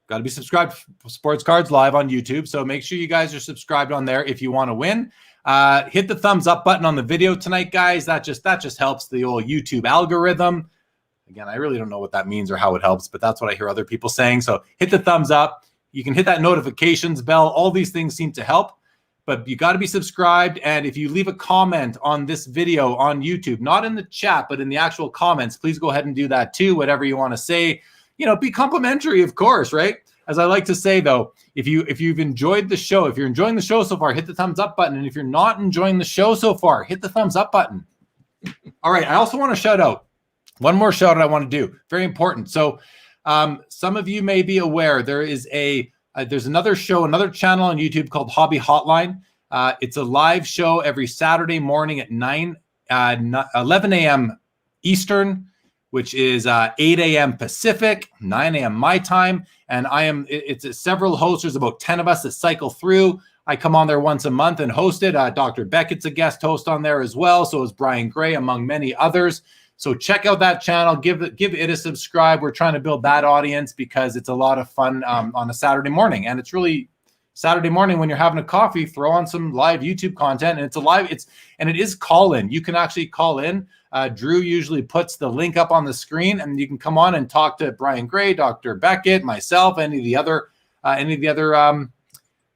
Got to be subscribed to Sports Cards Live on YouTube. So make sure you guys are subscribed on there if you want to win. Hit the thumbs up button on the video tonight, guys. That just helps the old YouTube algorithm. Again, I really don't know what that means or how it helps, but that's what I hear other people saying. So hit the thumbs up. You can hit that notifications bell. All these things seem to help, but you got to be subscribed. And if you leave a comment on this video on YouTube, not in the chat, but in the actual comments, please go ahead and do that too. Whatever you want to say, be complimentary, of course, right? As I like to say, though, if you've enjoyed the show, if you're enjoying the show so far, hit the thumbs up button. And if you're not enjoying the show so far, hit the thumbs up button. All right. I also want to shout out. One more shout out I want to do. Very important. So some of you may be aware there is there's another show, another channel on YouTube called Hobby Hotline. It's a live show every Saturday morning at 11 a.m. Eastern, which is 8 a.m. Pacific, 9 a.m. my time. And it's several hosts. There's about 10 of us that cycle through. I come on there once a month and host it. Dr. Beckett's a guest host on there as well. So is Brian Gray, among many others. So check out that channel, give it a subscribe. We're trying to build that audience because it's a lot of fun on a Saturday morning. And it's really Saturday morning when you're having a coffee, throw on some live YouTube content, and it is call in. You can actually call in. Drew usually puts the link up on the screen, and you can come on and talk to Brian Gray, Dr. Beckett, myself, any of the other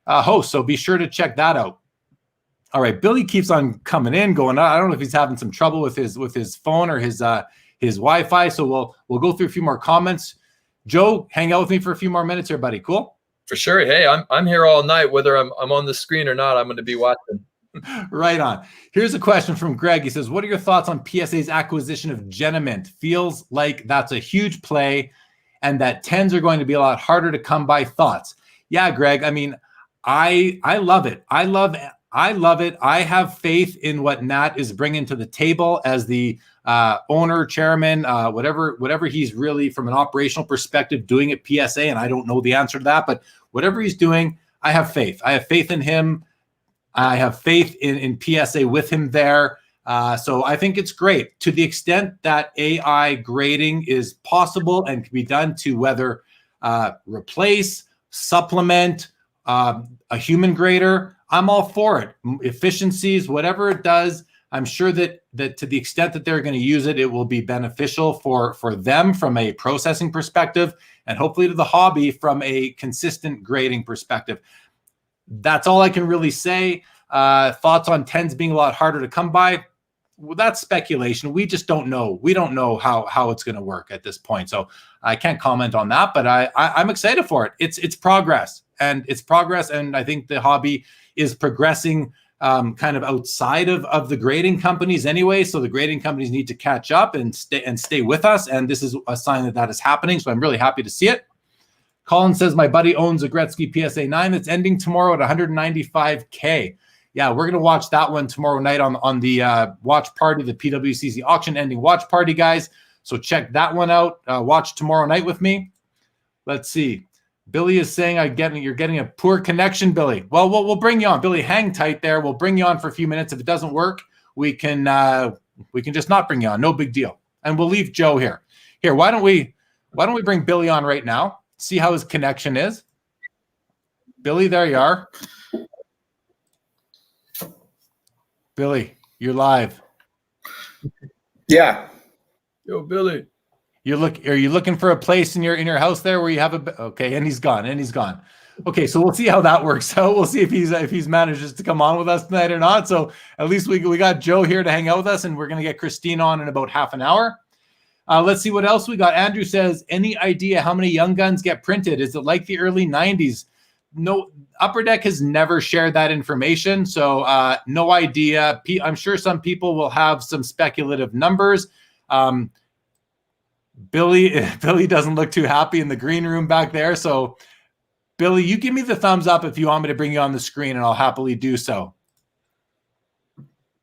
hosts. So be sure to check that out. All right, Billy keeps on coming in, going. I don't know if he's having some trouble with his phone or his Wi-Fi. So we'll go through a few more comments. Joe, hang out with me for a few more minutes here, buddy. Cool. For sure. Hey, I'm here all night, whether I'm on the screen or not. I'm going to be watching. Right on. Here's a question from Greg. He says, "What are your thoughts on PSA's acquisition of Geniment? Feels like that's a huge play, and that 10s are going to be a lot harder to come by. Thoughts?" Yeah, Greg. I mean, I love it. I love it. I have faith in what Nat is bringing to the table as the owner, chairman, whatever he's really from an operational perspective doing at PSA. And I don't know the answer to that, but whatever he's doing, I have faith. I have faith in him. I have faith in PSA with him there. So I think it's great to the extent that AI grading is possible and can be done to whether replace, supplement a human grader. I'm all for it. Efficiencies, whatever it does, I'm sure that to the extent that they're going to use it, it will be beneficial for them from a processing perspective, and hopefully to the hobby from a consistent grading perspective. That's all I can really say. Thoughts on 10s being a lot harder to come by? Well, that's speculation. We just don't know. We don't know how it's going to work at this point. So I can't comment on that, but I'm excited for it. It's progress, and I think the hobby is progressing kind of outside of the grading companies anyway. So the grading companies need to catch up and stay with us. And this is a sign that is happening. So I'm really happy to see it. Colin says, my buddy owns a Gretzky PSA 9 that's ending tomorrow at $195K. Yeah, we're going to watch that one tomorrow night on the watch party, the PWCC auction ending watch party, guys. So check that one out. Watch tomorrow night with me. Let's see. Billy is saying, you're getting a poor connection, Billy. Well, we'll bring you on. Billy, hang tight there. We'll bring you on for a few minutes. If it doesn't work, we can just not bring you on. No big deal. And we'll leave Joe here. Here, why don't we bring Billy on right now? See how his connection is. Billy, there you are. Billy, you're live. Yeah. Yo, Billy. Are you looking for a place in your house there where you have okay, and he's gone. Okay, so we'll see how that works out. We'll see if he's manages to come on with us tonight or not. So at least we got Joe here to hang out with us, and we're gonna get Christine on in about half an hour. Let's see what else we got. Andrew says, any idea how many Young Guns get printed? Is it like the early 90s? No, Upper Deck has never shared that information, so no idea. I'm sure some people will have some speculative numbers. Billy doesn't look too happy in the green room back there. So, Billy, you give me the thumbs up if you want me to bring you on the screen, and I'll happily do so.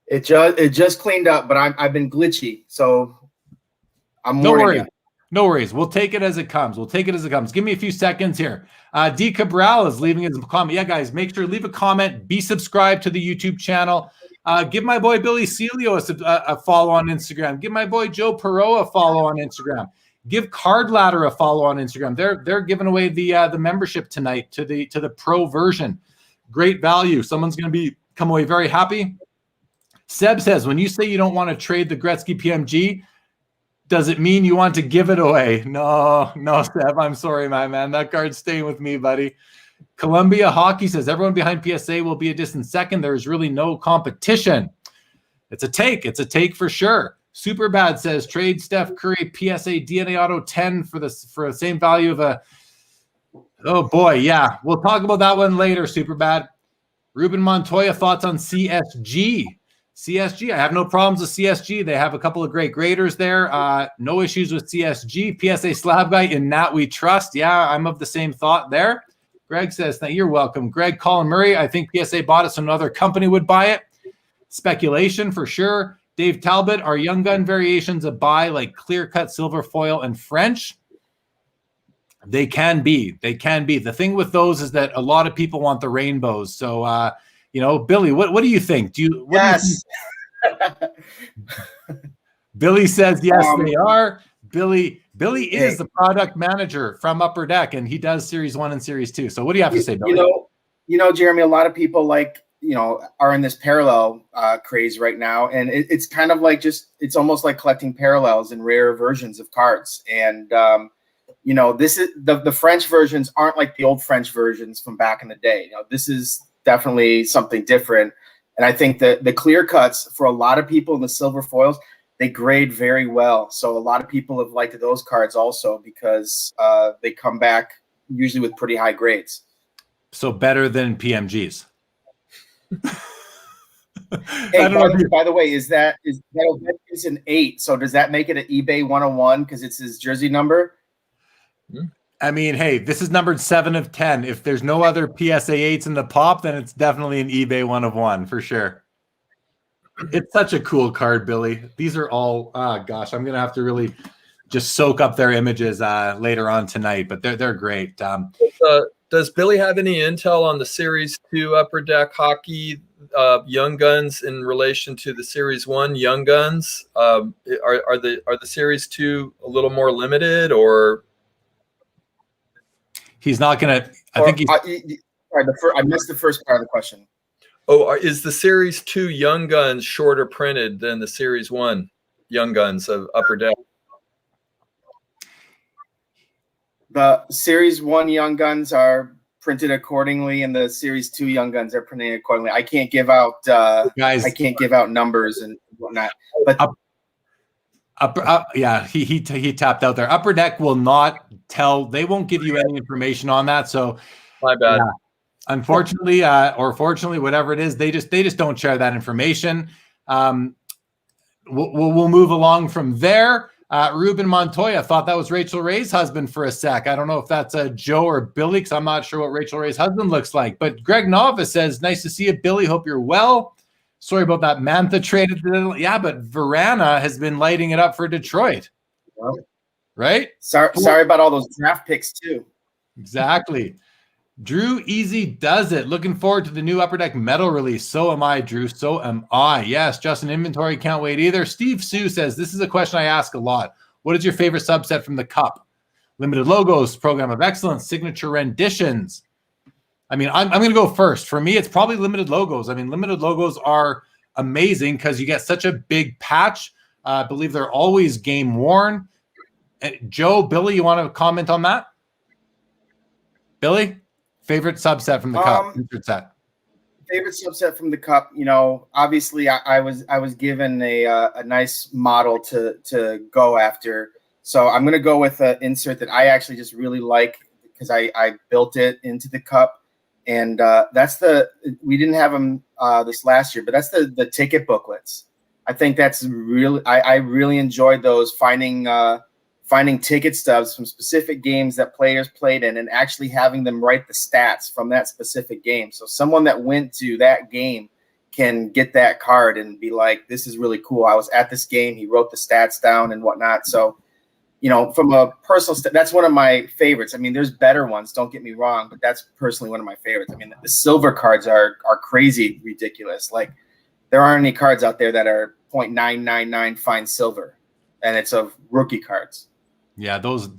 It just cleaned up, but I've been glitchy, so I'm worried. No worries. We'll take it as it comes. Give me a few seconds here. D. Cabral is leaving his comment. Yeah, guys, make sure to leave a comment. Be subscribed to the YouTube channel. Give my boy Billy Celio a follow on Instagram. Give my boy Joe Perot a follow on Instagram. Give Card Ladder a follow on Instagram. They're giving away the membership tonight to the pro version. Great value. Someone's going to come away very happy. Seb says, when you say you don't want to trade the Gretzky PMG, does it mean you want to give it away? No, Seb. I'm sorry, my man. That card's staying with me, buddy. Columbia Hockey says, everyone behind PSA will be a distant second. There is really no competition. It's a take for sure. Superbad says, trade Steph Curry PSA DNA Auto 10 for the same value of a, oh boy, yeah. We'll talk about that one later, Superbad. Ruben Montoya, thoughts on CSG? CSG, I have no problems with CSG. They have a couple of great graders there. No issues with CSG. PSA Slab Guy, in that we trust. Yeah, I'm of the same thought there. Greg says, you're welcome. Greg, Colin Murray, I think PSA bought it so another company would buy it. Speculation for sure. Dave Talbot, are Young Gun variations a buy like clear cut, silver foil, and French? They can be. The thing with those is that a lot of people want the rainbows. So, Billy, what do you think? Yes. Billy says yes, they are. Billy is the product manager from Upper Deck, and he does Series 1 and Series 2. So what do you have to say, Billy? Jeremy, a lot of people are in this parallel craze right now, and it's kind of like it's almost like collecting parallels and rare versions of cards. And this is the French versions aren't like the old French versions from back in the day. This is definitely something different. And I think that the clear cuts for a lot of people in the silver foils, they grade very well. So a lot of people have liked those cards also because they come back usually with pretty high grades. So better than PMGs. Hey, by the way, is that an 8? So does that make it an eBay 101 because it's his jersey number? I mean, hey, this is numbered 7 of 10. If there's no other PSA 8s in the pop, then it's definitely an eBay 1 of 1 for sure. It's such a cool card, Billy. These are all, gosh, I'm going to have to really just soak up their images later on tonight, but they're great. Does Billy have any intel on the Series 2 Upper Deck Hockey Young Guns in relation to the Series 1 Young Guns? Are the Series 2 a little more limited, or he's not going to? I think he's. I missed the first part of the question. Oh, is the Series 2 Young Guns shorter printed than the Series 1 Young Guns of Upper Deck? The Series 1 Young Guns are printed accordingly, and the Series 2 Young Guns are printed accordingly. I can't give out guys. I can't give out numbers and whatnot. But yeah, he tapped out there. Upper Deck will not tell. They won't give you any information on that. So my bad. Yeah, unfortunately, or fortunately, whatever it is, they just don't share that information. We'll move along from there. Ruben Montoya thought that was Rachel Ray's husband for a sec. I don't know if that's Joe or Billy, because I'm not sure what Rachel Ray's husband looks like. But Greg Novice says, nice to see you, Billy. Hope you're well. Sorry about that Mantha trade. Yeah, but Verana has been lighting it up for Detroit. Well, right? Sorry about all those draft picks, too. Exactly. Drew Easy does it. Looking forward to the new Upper Deck metal release. So am I, Drew. So am I. Yes, Justin Inventory can't wait either. Steve Sue says, this is a question I ask a lot. What is your favorite subset from the Cup? Limited logos, program of excellence, signature renditions. I mean, I'm going to go first. For me, it's probably limited logos. I mean, limited logos are amazing because you get such a big patch. I believe they're always game worn. Joe, Billy, you want to comment on that? Billy? Favorite subset from the Cup? Favorite subset from the Cup, you know, obviously I was given a nice model to go after. So I'm going to go with an insert that I actually just really like because I built it into the Cup. And we didn't have them this last year, but that's the ticket booklets. I think that's really, I really enjoyed those, finding ticket stubs from specific games that players played in and actually having them write the stats from that specific game. So someone that went to that game can get that card and be like, this is really cool. I was at this game. He wrote the stats down and whatnot. So, you know, from a personal that's one of my favorites. I mean, there's better ones, don't get me wrong, but that's personally one of my favorites. I mean, the silver cards are crazy ridiculous. Like there aren't any cards out there that are 0.999 fine silver, and it's of rookie cards. Yeah,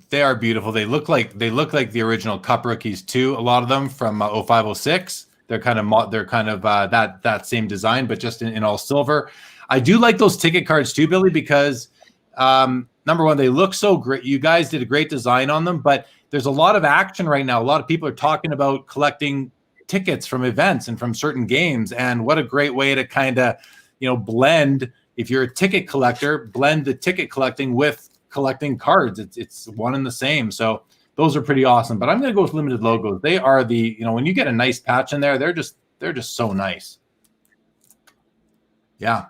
they are beautiful. They look like the original Cup rookies too. A lot of them from 0506. They're kind of that same design, but just in all silver. I do like those ticket cards too, Billy, because number one, they look so great. You guys did a great design on them, but there's a lot of action right now. A lot of people are talking about collecting tickets from events and from certain games, and what a great way to kind of, you know, blend. If you're a ticket collector, blend the ticket collecting with collecting cards. It's one and the same. So those are pretty awesome. But I'm going to go with limited logos. They are the, you know, when you get a nice patch in there, they're just so nice. Yeah.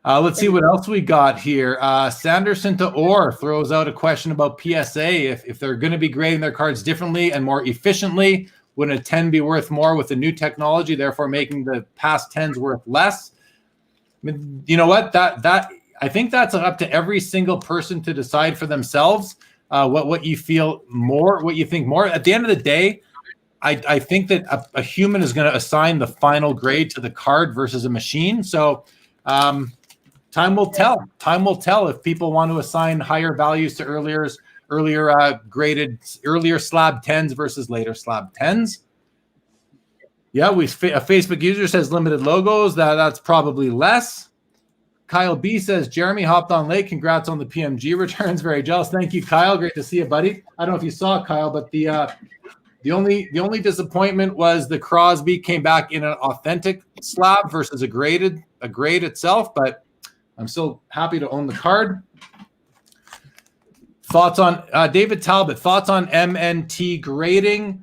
Let's see what else we got here. Sanderson to Orr throws out a question about PSA. If they're going to be grading their cards differently and more efficiently, wouldn't a 10 be worth more with the new technology, therefore making the past 10s worth less? I mean, you know what? That I think that's up to every single person to decide for themselves what you feel more, what you think more. At the end of the day, I think that a human is going to assign the final grade to the card versus a machine. So time will tell. Time will tell if people want to assign higher values to earlier graded, earlier slab 10s versus later slab 10s. Yeah, a Facebook user says limited logos. That's probably less. Kyle B says, Jeremy hopped on late. Congrats on the PMG returns. Very jealous. Thank you, Kyle. Great to see you, buddy. I don't know if you saw Kyle, but the only disappointment was the Crosby came back in an authentic slab versus a grade itself, but I'm still happy to own the card. Thoughts on David Talbot, thoughts on MNT grading?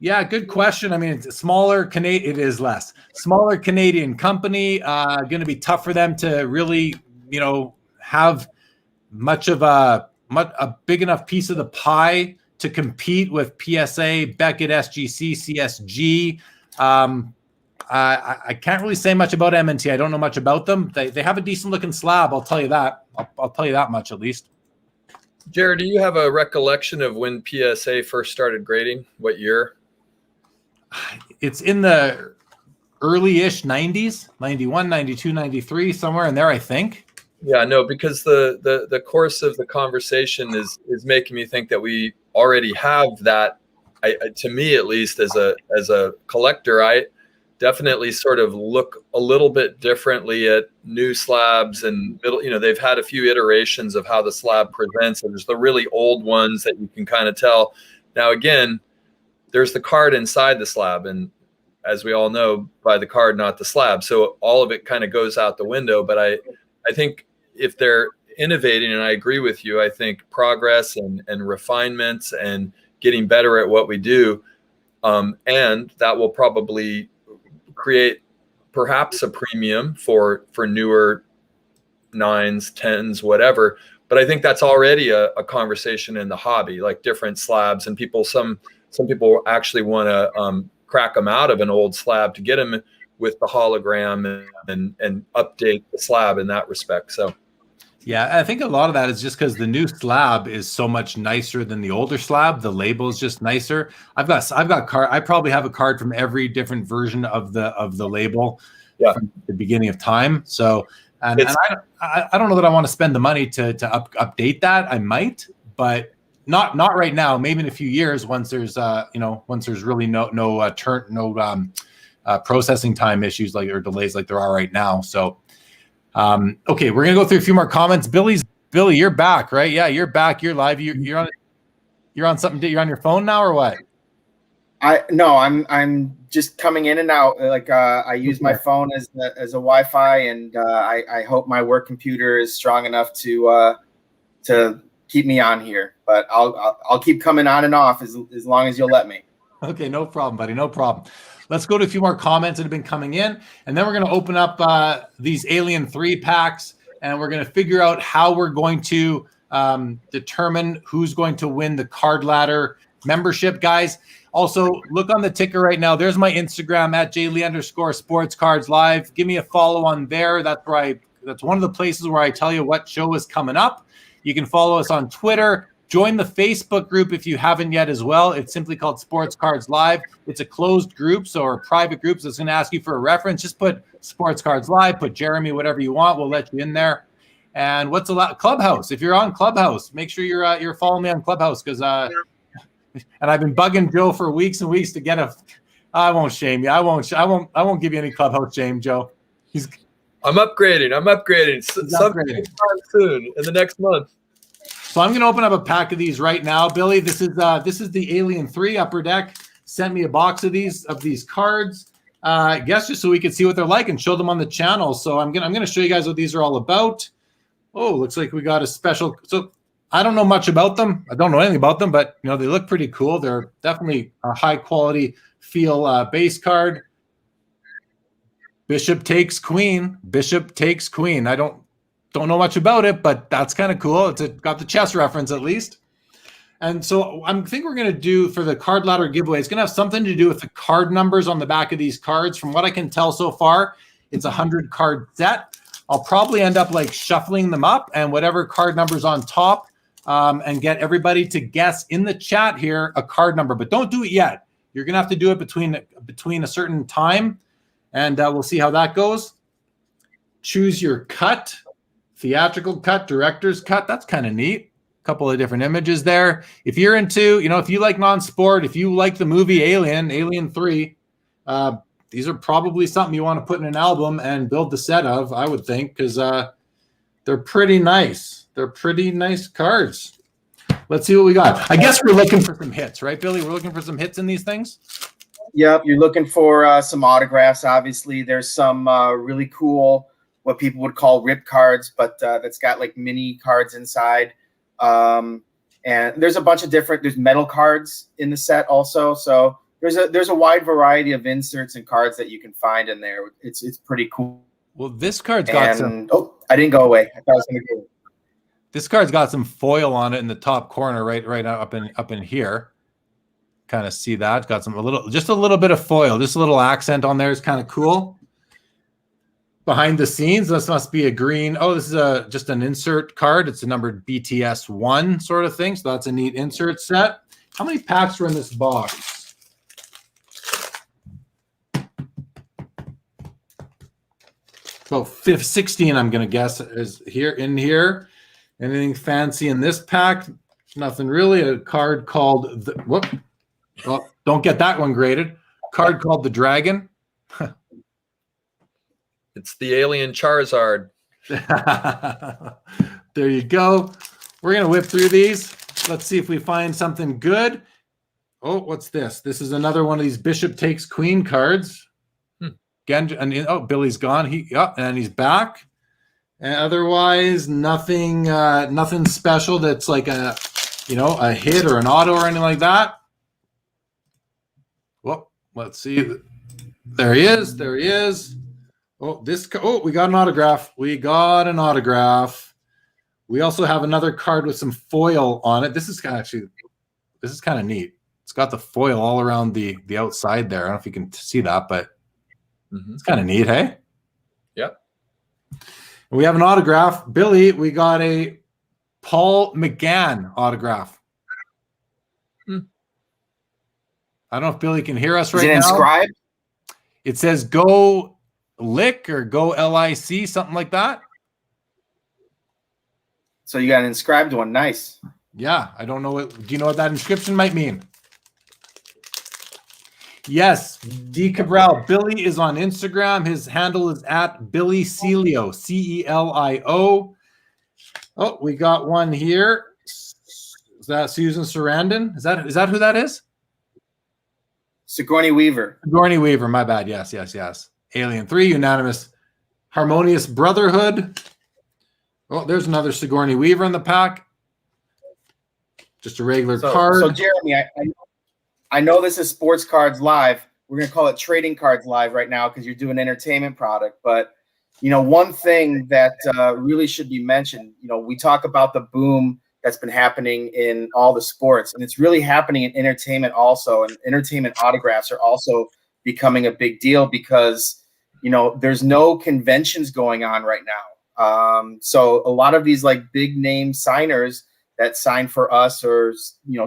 Yeah, good question. I mean, it's a smaller Canadian. It is less. Smaller Canadian company. Going to be tough for them to really, you know, have much of a big enough piece of the pie to compete with PSA, Beckett, SGC, CSG. I can't really say much about MNT. I don't know much about them. They have a decent looking slab. I'll tell you that. I'll tell you that much at least. Jared, do you have a recollection of when PSA first started grading? What year? It's in the early-ish 90s, 91, 92, 93, somewhere in there, I think. Yeah, no, because the course of the conversation is making me think that we already have that. To me, at least, as a collector, I definitely sort of look a little bit differently at new slabs and middle. You know, they've had a few iterations of how the slab presents, and there's the really old ones that you can kind of tell. Now, again, there's the card inside the slab, and as we all know, by the card, not the slab. So all of it kind of goes out the window. But I think if they're innovating, and I agree with you, I think progress and refinements and getting better at what we do, and that will probably create perhaps a premium for newer 9s, 10s, whatever. But I think that's already a conversation in the hobby, like different slabs, and some people actually want to crack them out of an old slab to get them with the hologram and update the slab in that respect. So yeah, I think a lot of that is just because the new slab is so much nicer than the older slab. The label is just nicer. I probably have a card from every different version of the label from the beginning of time. So and I don't know that I want to spend the money to update that. I might, but not right now. Maybe in a few years, once there's really no processing time issues or delays like there are right now. So. Okay, we're gonna go through a few more comments. Billy, you're back, right? Yeah, you're back. You're live. You're on something. You're on your phone now, or what? I'm just coming in and out. I use my phone as a Wi-Fi, and I hope my work computer is strong enough to keep me on here. But I'll keep coming on and off as long as you'll let me. Okay, no problem, buddy. No problem. Let's go to a few more comments that have been coming in, and then we're going to open up these Alien 3 packs, and we're going to figure out how we're going to determine who's going to win the Card Ladder membership, guys. Also, look on the ticker right now. There's my Instagram at @jlee_sportscardslive. Give me a follow on there. That's one of the places where I tell you what show is coming up. You can follow us on Twitter. Join the Facebook group if you haven't yet as well. It's simply called Sports Cards Live. It's a closed group, or a private group, so it's going to ask you for a reference. Just put Sports Cards Live, put Jeremy, whatever you want. We'll let you in there. And Clubhouse. If you're on Clubhouse, make sure you're following me on Clubhouse because and I've been bugging Joe for weeks and weeks to get I won't shame you. I won't give you any Clubhouse shame, Joe. I'm upgrading. Sometime soon in the next month. So I'm going to open up a pack of these right now, Billy. This is the Alien 3 Upper Deck. Sent me a box of these cards. I guess just so we could see what they're like and show them on the channel. So I'm gonna show you guys what these are all about. Oh, looks like we got a special. So I don't know much about them. I don't know anything about them, but they look pretty cool. They're definitely a high quality feel base card. Bishop takes queen. Bishop takes queen. I don't know much about it, but that's kind of cool. It's got the chess reference at least. And so I think we're going to do for the Card Ladder giveaway, it's going to have something to do with the card numbers on the back of these cards. From what I can tell so far, it's a 100 card set. I'll probably end up shuffling them up and whatever card numbers on top and get everybody to guess in the chat here a card number, but don't do it yet. You're going to have to do it between a certain time, and we'll see how that goes. Choose your cut. Theatrical cut, director's cut. That's kind of neat. A couple of different images there. If you're into, if you like non-sport, if you like the movie Alien 3, these are probably something you want to put in an album and build the set of, I would think, because they're pretty nice. They're pretty nice cards. Let's see what we got. I guess we're looking for some hits, right, Billy? We're looking for some hits in these things? Yep, you're looking for some autographs, obviously. There's some really cool what people would call rip cards, but that's got mini cards inside. And there's a bunch of there's metal cards in the set also. So there's a wide variety of inserts and cards that you can find in there. It's pretty cool. Well, this card's got some. Oh, I didn't go away. I thought I was going to go. This card's got some foil on it in the top corner, right up in here. Kind of see that. It's got just a little bit of foil. Just a little accent on there is kind of cool. Behind the scenes, this must be a green. Oh, this is just an insert card. It's a numbered BTS 1 sort of thing. So that's a neat insert set. How many packs are in this box? So 16, I'm going to guess, is in here. Anything fancy in this pack? Nothing really. A card called don't get that one graded. Card called the Dragon. It's the Alien Charizard. There you go. We're going to whip through these. Let's see if we find something good. Oh, what's this? This is another one of these Bishop takes Queen cards. Again, and Billy's gone. And he's back. And otherwise, nothing special that's like a hit or an auto or anything like that. Well, let's see. There he is. There he is. We got an autograph. We got an autograph. We also have another card with some foil on it. This is kind of neat. It's got the foil all around the outside there. I don't know if you can see that, but it's kind of neat, hey? Yep. And we have an autograph. Billy, we got a Paul McGann autograph. I don't know if Billy can hear us right now. Is it inscribed? It says Go Lick or Go LIC, something like that. So you got an inscribed one. Nice. Yeah, I don't know. Do you know what that inscription might mean? Yes, D. Cabral. Billy is on Instagram. His handle is at Billy Celio, CELIO. Oh, we got one here. Is that Susan Sarandon? Is that who that is? Sigourney Weaver. Sigourney Weaver, my bad. Yes. Alien 3, unanimous. Harmonious Brotherhood. Oh, there's another Sigourney Weaver in the pack. Just a regular card. So Jeremy, I know this is Sports Cards Live. We're going to call it Trading Cards Live right now because you're doing an entertainment product. But, one thing that really should be mentioned, we talk about the boom that's been happening in all the sports, and it's really happening in entertainment also. And entertainment autographs are also becoming a big deal because, there's no conventions going on right now. So a lot of these like big name signers that sign for us or,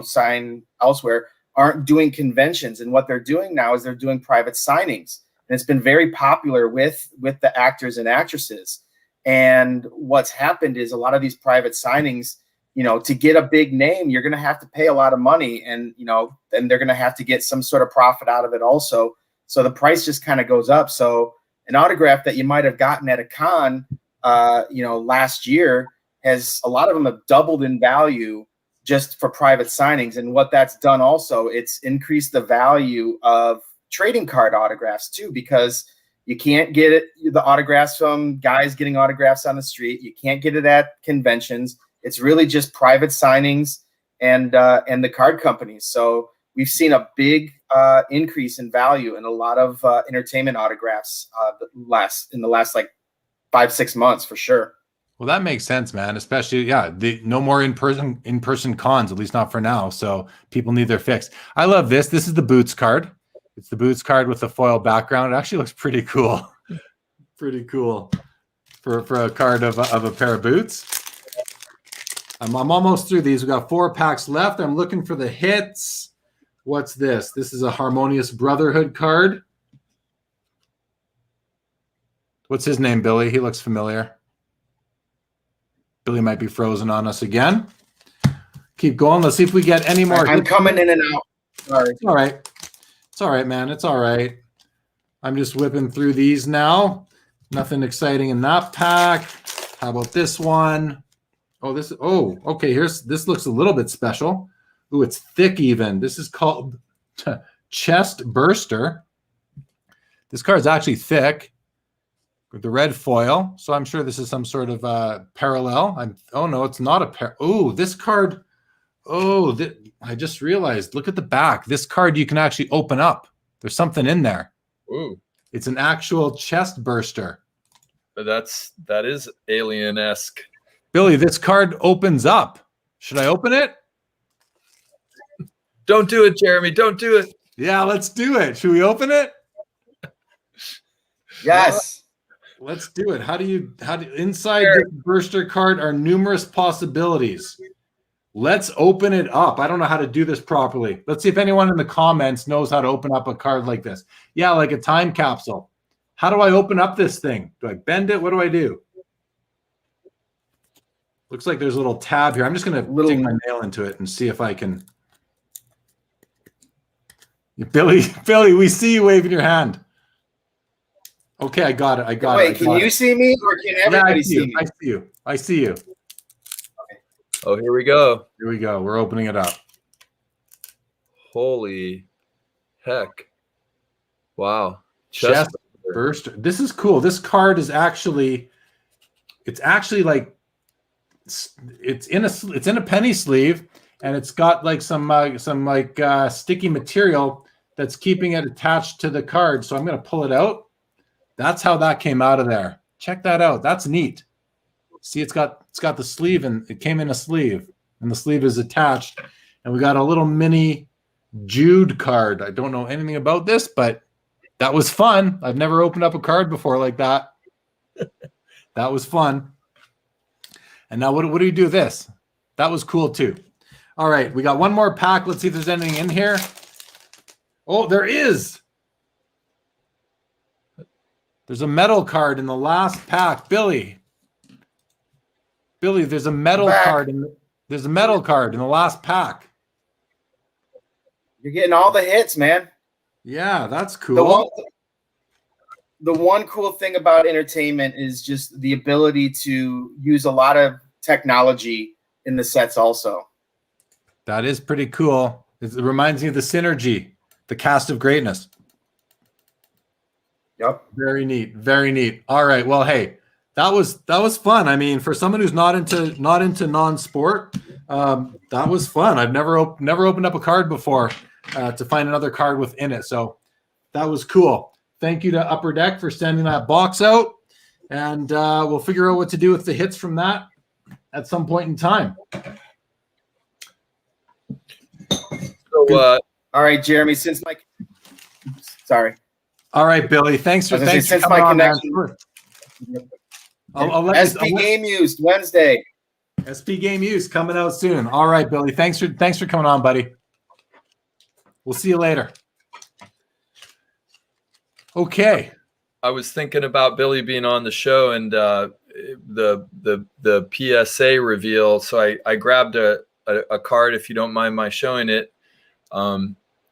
sign elsewhere aren't doing conventions. And what they're doing now is they're doing private signings. And it's been very popular with the actors and actresses. And what's happened is a lot of these private signings, to get a big name, you're going to have to pay a lot of money and, and they're going to have to get some sort of profit out of it also. So the price just kind of goes up. So an autograph that you might have gotten at a con, last year a lot of them have doubled in value just for private signings. And what that's done also, it's increased the value of trading card autographs too, because you can't get the autographs from guys getting autographs on the street. You can't get it at conventions. It's really just private signings and the card companies. So we've seen a big increase in value in a lot of entertainment autographs in the last like 5-6 months for sure. Well, that makes sense, man. Especially, no more in-person cons, at least not for now. So people need their fix. I love this. This is the Boots card. It's the Boots card with the foil background. It actually looks pretty cool. Pretty cool for a card of a pair of boots. I'm almost through these. We got 4 packs left. I'm looking for the hits. What's this? This is a Harmonious Brotherhood card. What's his name, Billy? He looks familiar. Billy might be frozen on us again. Keep going. Let's see if we get any more. I'm coming in and out. Sorry. It's all right. It's all right, man. It's all right. I'm just whipping through these now. Nothing exciting in that pack. How about this one? Okay. This looks a little bit special. Ooh, it's thick even. This is called Chest Burster. This card's actually thick with the red foil. So I'm sure this is some sort of parallel. No, it's not a Oh, this card. I just realized. Look at the back. This card you can actually open up. There's something in there. Ooh. It's an actual chest burster. That is alien-esque. Billy, this card opens up. Should I open it? Don't do it, Jeremy. Don't do it. Yeah, let's do it. Should we open it? Yes. Let's do it. How do you inside the burster card are numerous possibilities. Let's open it up. I don't know how to do this properly. Let's see if anyone in the comments knows how to open up a card like this. Yeah, like a time capsule. How do I open up this thing? Do I bend it? What do I do? Looks like there's a little tab here. I'm just going to dig my nail into it and see if I can. Billy, we see you waving your hand. Okay, I got it. Wait, can you see me or can everybody see me? I see you. Oh, here we go. Here we go. We're opening it up. Holy heck. Wow. Chest burster. This is cool. This card is actually like it's in a penny sleeve, and it's got like some sticky material that's keeping it attached to the card. So I'm going to pull it out. That's how that came out of there. Check that out. That's neat. See, it's got the sleeve, and it came in a sleeve, and the sleeve is attached. And we got a little mini Jude card. I don't know anything about this, but that was fun. I've never opened up a card before like that. That was fun. And now what do you do with this? That was cool too. All right, we got one more pack. Let's see if there's anything in here. Oh, there is. There's a metal card in the last pack. Billy, there's a metal card in the last pack. You're getting all the hits, man. Yeah, that's cool. The one cool thing about entertainment is just the ability to use a lot of technology in the sets also. That is pretty cool. It reminds me of the Synergy, the cast of greatness. Yep. Very neat. Very neat. All right. Well, hey, that was fun. I mean, for someone who's not into non-sport, that was fun. I've never opened up a card before to find another card within it. So that was cool. Thank you to Upper Deck for sending that box out, and we'll figure out what to do with the hits from that at some point in time. So, all right, Jeremy. Sorry. All right, Billy. Thanks for coming on. I'll let SP Game Used Wednesday. SP Game Used coming out soon. All right, Billy. Thanks for coming on, buddy. We'll see you later. Okay. I was thinking about Billy being on the show and the PSA reveal. So I grabbed a card, if you don't mind my showing it.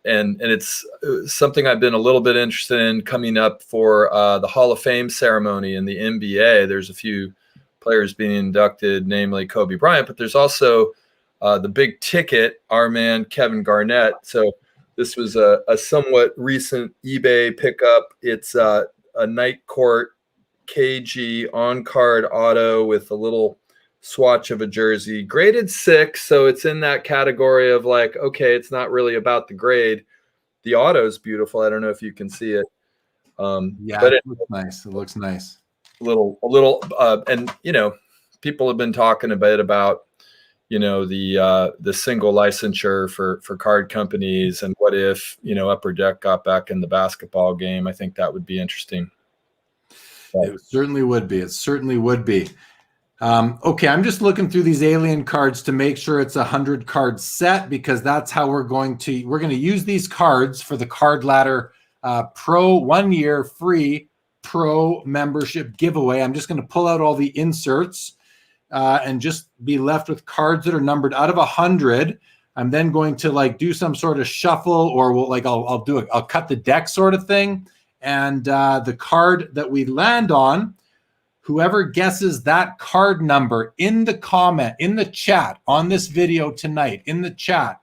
And it's something I've been a little bit interested in coming up for the Hall of Fame ceremony in the NBA. There's a few players being inducted, namely Kobe Bryant, but there's also the big ticket, our man Kevin Garnett. So this was a somewhat recent eBay pickup. It's a night court KG on-card auto with a little swatch of a jersey, graded 6. So it's in that category of like, okay, it's not really about the grade. The auto is beautiful. I don't know if you can see it. Yeah, but it looks nice. It looks nice. A little, and you know, people have been talking a bit about, you know, the single licensure for card companies, and what if, you know, Upper Deck got back in the basketball game. I think that would be interesting. It certainly would be. It certainly would be. Okay, I'm just looking through these alien cards to make sure it's 100 card set, because that's how we're going to use these cards for the Card Ladder Pro 1 year free Pro membership giveaway. I'm just going to pull out all the inserts and just be left with cards that are numbered out of 100. I'm then going to like do some sort of shuffle, or I'll cut the deck sort of thing, and the card that we land on, whoever guesses that card number in the chat on this video tonight, in the chat,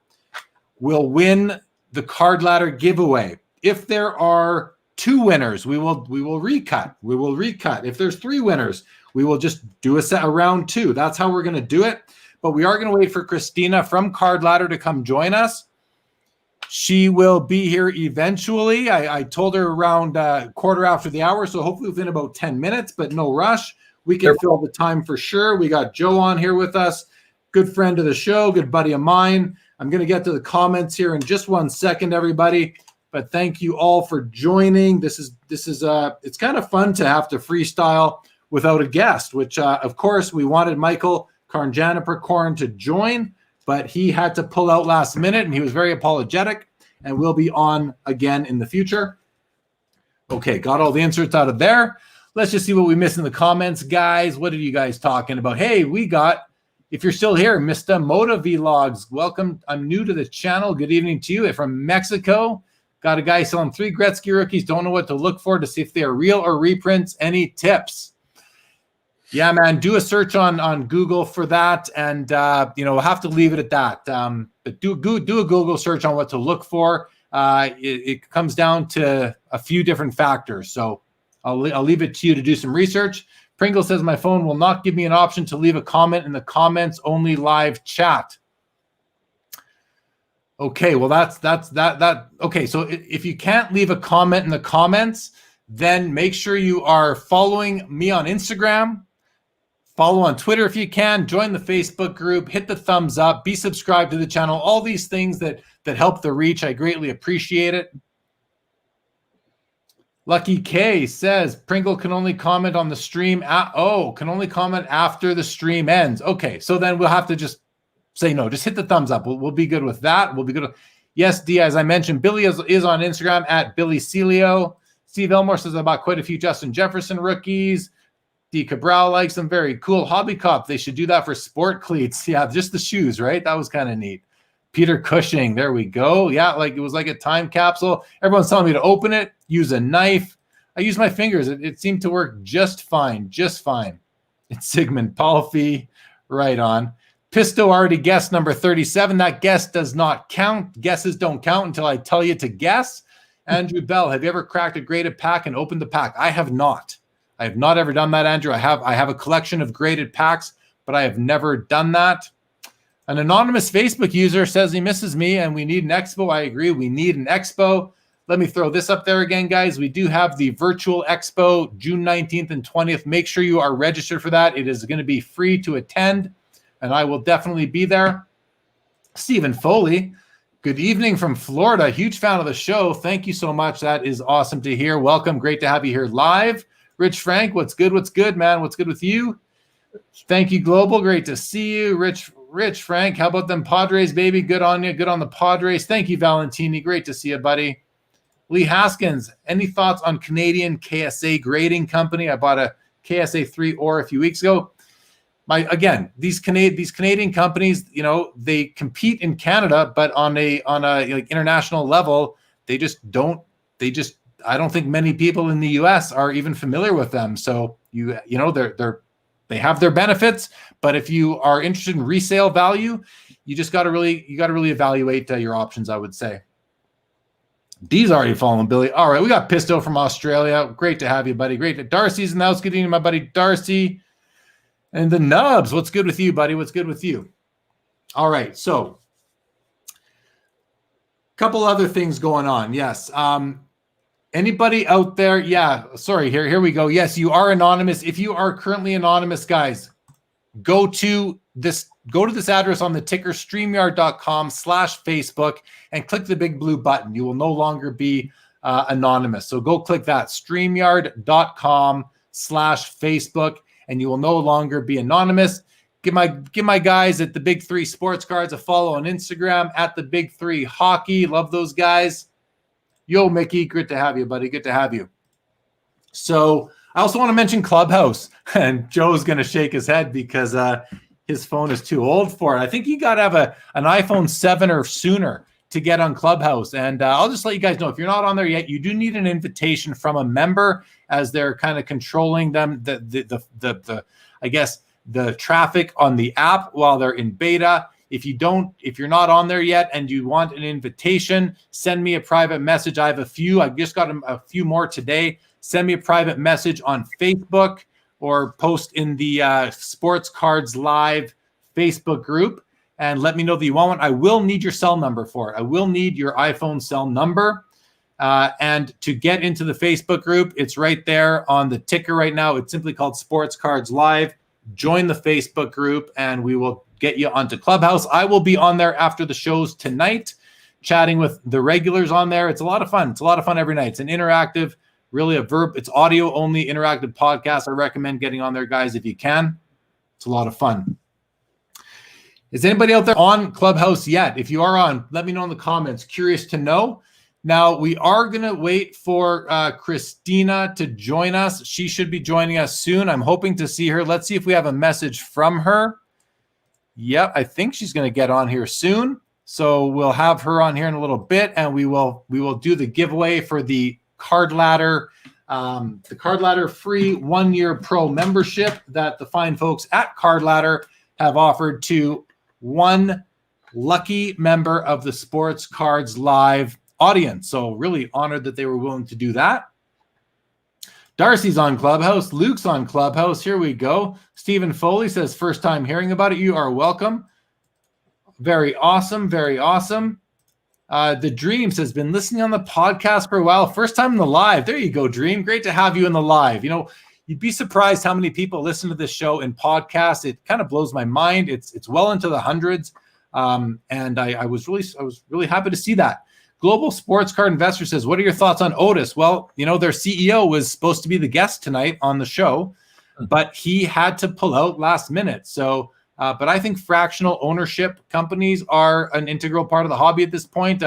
will win the Card Ladder giveaway. If there are 2 winners, we will recut. We will recut. If there's 3 winners, we will just do a round 2. That's how we're going to do it. But we are going to wait for Christina from Card Ladder to come join us. She will be here eventually. I told her around quarter after the hour, so hopefully within about 10 minutes, but no rush. We can fill the time for sure. We got Joe on here with us, good friend of the show, good buddy of mine. I'm going to get to the comments here in just 1 second, everybody. But thank you all for joining. This is it's kind of fun to have to freestyle without a guest, which of course we wanted Michael Karnjanaperkorn to join, but he had to pull out last minute, and he was very apologetic, and will be on again in the future. Okay, got all the inserts out of there. Let's just see what we missed in the comments, guys. What are you guys talking about? Hey, we got, if you're still here, Mr. Moto Vlogs, welcome. I'm new to the channel. Good evening to you. From Mexico. Got a guy selling 3 Gretzky rookies. Don't know what to look for to see if they are real or reprints. Any tips? Yeah, man, do a search on Google for that, and we'll have to leave it at that. But do a Google search on what to look for. It comes down to a few different factors. So I'll leave it to you to do some research. Pringle says my phone will not give me an option to leave a comment in the comments only live chat. Okay, well that's that. Okay, so if you can't leave a comment in the comments, then make sure you are following me on Instagram. Follow on Twitter if you can. Join the Facebook group. Hit the thumbs up. Be subscribed to the channel. All these things that help the reach. I greatly appreciate it. Lucky K says Pringle can only comment on the stream. Can only comment after the stream ends. Okay, so then we'll have to just say no. Just hit the thumbs up. We'll be good with that. We'll be good. Yes, D, as I mentioned, Billy is on Instagram at Billy Celio. Steve Elmore says I bought quite a few Justin Jefferson rookies. D. Cabral likes them. Very cool. Hobby Cop. They should do that for sport cleats. Yeah, just the shoes, right? That was kind of neat. Peter Cushing. There we go. Yeah, like it was like a time capsule. Everyone's telling me to open it, use a knife. I use my fingers. It seemed to work just fine. Just fine. It's Sigmund Palfy. Right on. Pisto already guessed number 37. That guess does not count. Guesses don't count until I tell you to guess. Andrew Bell, have you ever cracked a graded pack and opened the pack? I have not. I have not ever done that, Andrew. I have a collection of graded packs, but I have never done that. An anonymous Facebook user says he misses me and we need an expo. I agree. We need an expo. Let me throw this up there again, guys. We do have the virtual expo June 19th and 20th. Make sure you are registered for that. It is going to be free to attend, and I will definitely be there. Stephen Foley, good evening from Florida. Huge fan of the show. Thank you so much. That is awesome to hear. Welcome. Great to have you here live. Rich Frank, what's good? What's good, man? What's good with you? Thank you, Global. Great to see you. Rich Frank, how about them Padres, baby? Good on you. Good on the Padres. Thank you, Valentini. Great to see you, buddy. Lee Haskins, any thoughts on Canadian KSA grading company? I bought a KSA 3 ore a few weeks ago. These Canadian companies, you know, they compete in Canada, but on a like international level, I don't think many people in the US are even familiar with them. So you know, they have their benefits, but if you are interested in resale value, you just got to really evaluate your options, I would say. D's already following Billy. All right, we got Pisto from Australia. Great to have you, buddy. Great. Darcy's in the house. Good evening, my buddy Darcy. And the Nubs, what's good with you, buddy? What's good with you? All right, so a couple other things going on. Yes. Anybody out there? Yeah, sorry, here we go. Yes, you are anonymous. If you are currently anonymous, guys, go to this address on the ticker, streamyard.com/Facebook, and click the big blue button. You will no longer be anonymous. So go click that, streamyard.com/Facebook, and you will no longer be anonymous. Give my guys at the Big Three Sports Cards a follow on Instagram at the Big Three Hockey. Love those guys. Yo, Mickey, good to have you, buddy. Good to have you. So I also want to mention Clubhouse, and Joe's going to shake his head because his phone is too old for it. I think you got to have an iPhone 7 or sooner to get on Clubhouse. And I'll just let you guys know, if you're not on there yet, you do need an invitation from a member, as they're kind of controlling them, I guess the traffic on the app while they're in beta. If you're not on there yet and you want an invitation, send me a private message. I have a few. I just got a few more today. Send me a private message on Facebook or post in the Sports Cards Live Facebook group and let me know that you want one. I will need your cell number for it. I will need your iPhone cell number. And to get into the Facebook group, it's right there on the ticker right now. It's simply called Sports Cards Live. Join the Facebook group and we will get you onto Clubhouse. I will be on there after the shows tonight, chatting with the regulars on there. It's a lot of fun. It's a lot of fun every night. It's an interactive, really it's audio only interactive podcast. I recommend getting on there, guys, if you can. It's a lot of fun. Is anybody out there on Clubhouse yet? If you are on, let me know in the comments. Curious to know. Now, we are going to wait for Christina to join us. She should be joining us soon. I'm hoping to see her. Let's see if we have a message from her. Yep, I think she's going to get on here soon. So we'll have her on here in a little bit, and we will do the giveaway for the Card Ladder free 1-year pro membership that the fine folks at Card Ladder have offered to one lucky member of the Sports Cards Live audience. So really honored that they were willing to do that. Darcy's on Clubhouse. Luke's on Clubhouse. Here we go. Stephen Foley says, first time hearing about it. You are welcome. Very awesome. Very awesome. The Dreams has been listening on the podcast for a while. First time in the live. There you go, Dream. Great to have you in the live. You know, You'd be surprised how many people listen to this show in podcasts. It kind of blows my mind. It's well into the hundreds. And I was really happy to see that. Global Sports Card Investor says, what are your thoughts on Otis? Well, their CEO was supposed to be the guest tonight on the show, but he had to pull out last minute. So, but I think fractional ownership companies are an integral part of the hobby at this point.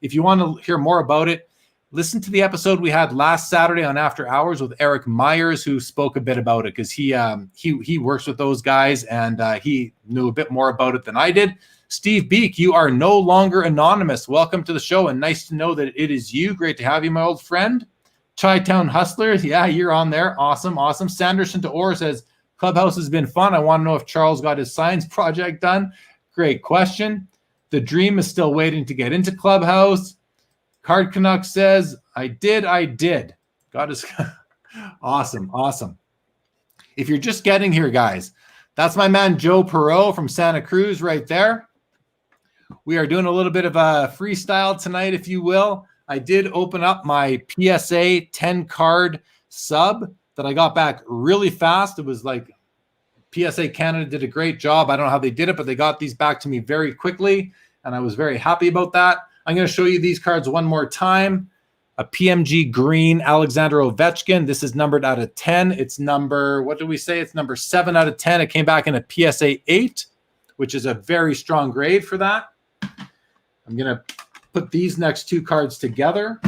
If you want to hear more about it, listen to the episode we had last Saturday on After Hours with Eric Myers, who spoke a bit about it because he works with those guys and he knew a bit more about it than I did. Steve Beek, you are no longer anonymous. Welcome to the show, and nice to know that it is you. Great to have you, my old friend. Chi-Town Hustlers, yeah, you're on there. Awesome. Sanderson to Orr says, Clubhouse has been fun. I want to know if Charles got his science project done. Great question. The Dream is still waiting to get into Clubhouse. Card Canuck says, I did. God is awesome. If you're just getting here, guys, that's my man Joe Perot from Santa Cruz right there. We are doing a little bit of a freestyle tonight, if you will. I did open up my PSA 10 card sub that I got back really fast. It was like PSA Canada did a great job. I don't know how they did it, but they got these back to me very quickly, and I was very happy about that. I'm going to show you these cards one more time. A PMG green Alexander Ovechkin. This is numbered out of 10. It's number, what did we say? It's number 7 out of 10. It came back in a PSA 8, which is a very strong grade for that. I'm going to put these next two cards together.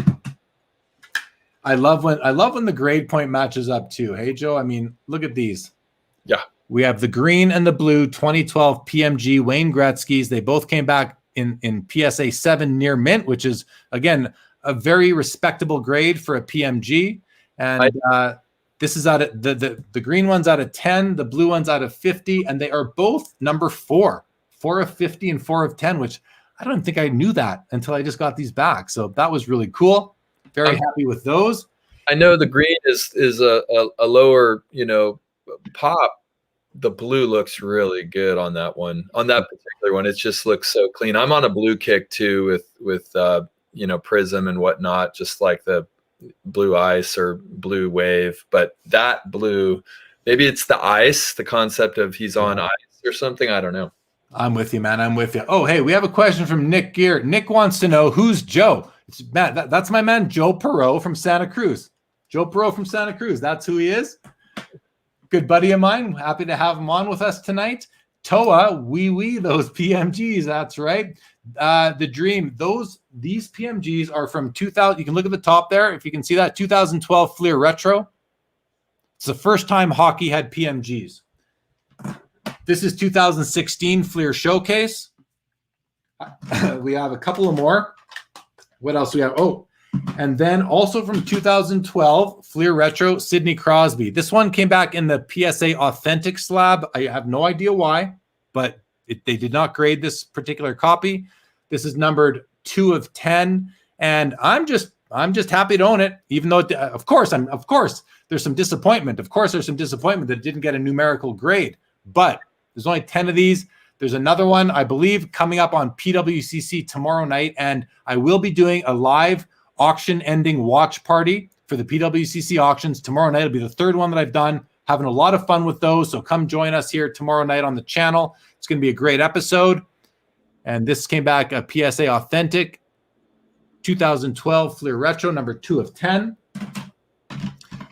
I love when the grade point matches up too. Hey, Joe, I mean, look at these. Yeah. We have the green and the blue 2012 PMG Wayne Gretzky's. They both came back in PSA 7 near mint, which is, again, a very respectable grade for a PMG. And this is out of the green one's out of 10, the blue one's out of 50, and they are both number 4 of 50 and 4 of 10, which I don't think I knew that until I just got these back. So that was really cool. Very happy with those. I know the green is a lower, pop. The blue looks really good on that one. On that particular one, it just looks so clean. I'm on a blue kick too with Prism and whatnot, just like the blue ice or blue wave. But that blue, maybe it's the ice, the concept of he's on ice or something. I don't know. I'm with you, man. I'm with you. Oh, hey, we have a question from Nick Gear. Nick wants to know, who's Joe? It's Matt. That's my man, Joe Perot from Santa Cruz. Joe Perot from Santa Cruz. That's who he is. Good buddy of mine. Happy to have him on with us tonight. Toa, those PMGs. That's right. The Dream. These PMGs are from 2000. You can look at the top there. If you can see that, 2012 Fleer Retro. It's the first time hockey had PMGs. This is 2016 Fleer Showcase. We have a couple of more. What else do we have? Oh, and then also from 2012 Fleer Retro Sidney Crosby. This one came back in the PSA Authentic slab. I have no idea why, but they did not grade this particular copy. This is numbered 2 of 10, and I'm just happy to own it. Even though, of course, there's some disappointment. Of course, there's some disappointment that it didn't get a numerical grade, but there's only 10 of these. There's another one, I believe, coming up on PWCC tomorrow night, and I will be doing a live auction ending watch party for the PWCC auctions tomorrow night. It'll be the third one that I've done. Having a lot of fun with those, so come join us here tomorrow night on the channel. It's going to be a great episode. And this came back a PSA Authentic 2012 Fleer Retro, number 2 of 10.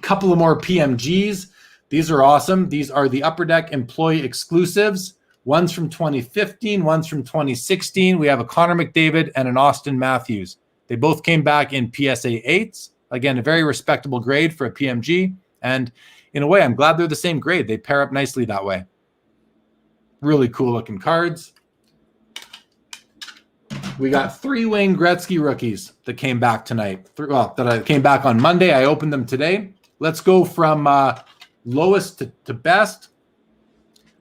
Couple of more PMGs. These are awesome. These are the Upper Deck employee exclusives. One's from 2015, one's from 2016. We have a Connor McDavid and an Austin Matthews. They both came back in PSA 8s. Again, a very respectable grade for a PMG. And in a way, I'm glad they're the same grade. They pair up nicely that way. Really cool looking cards. We got 3 Wayne Gretzky rookies that came back tonight. That came back on Monday. I opened them today. Let's go from lowest to best.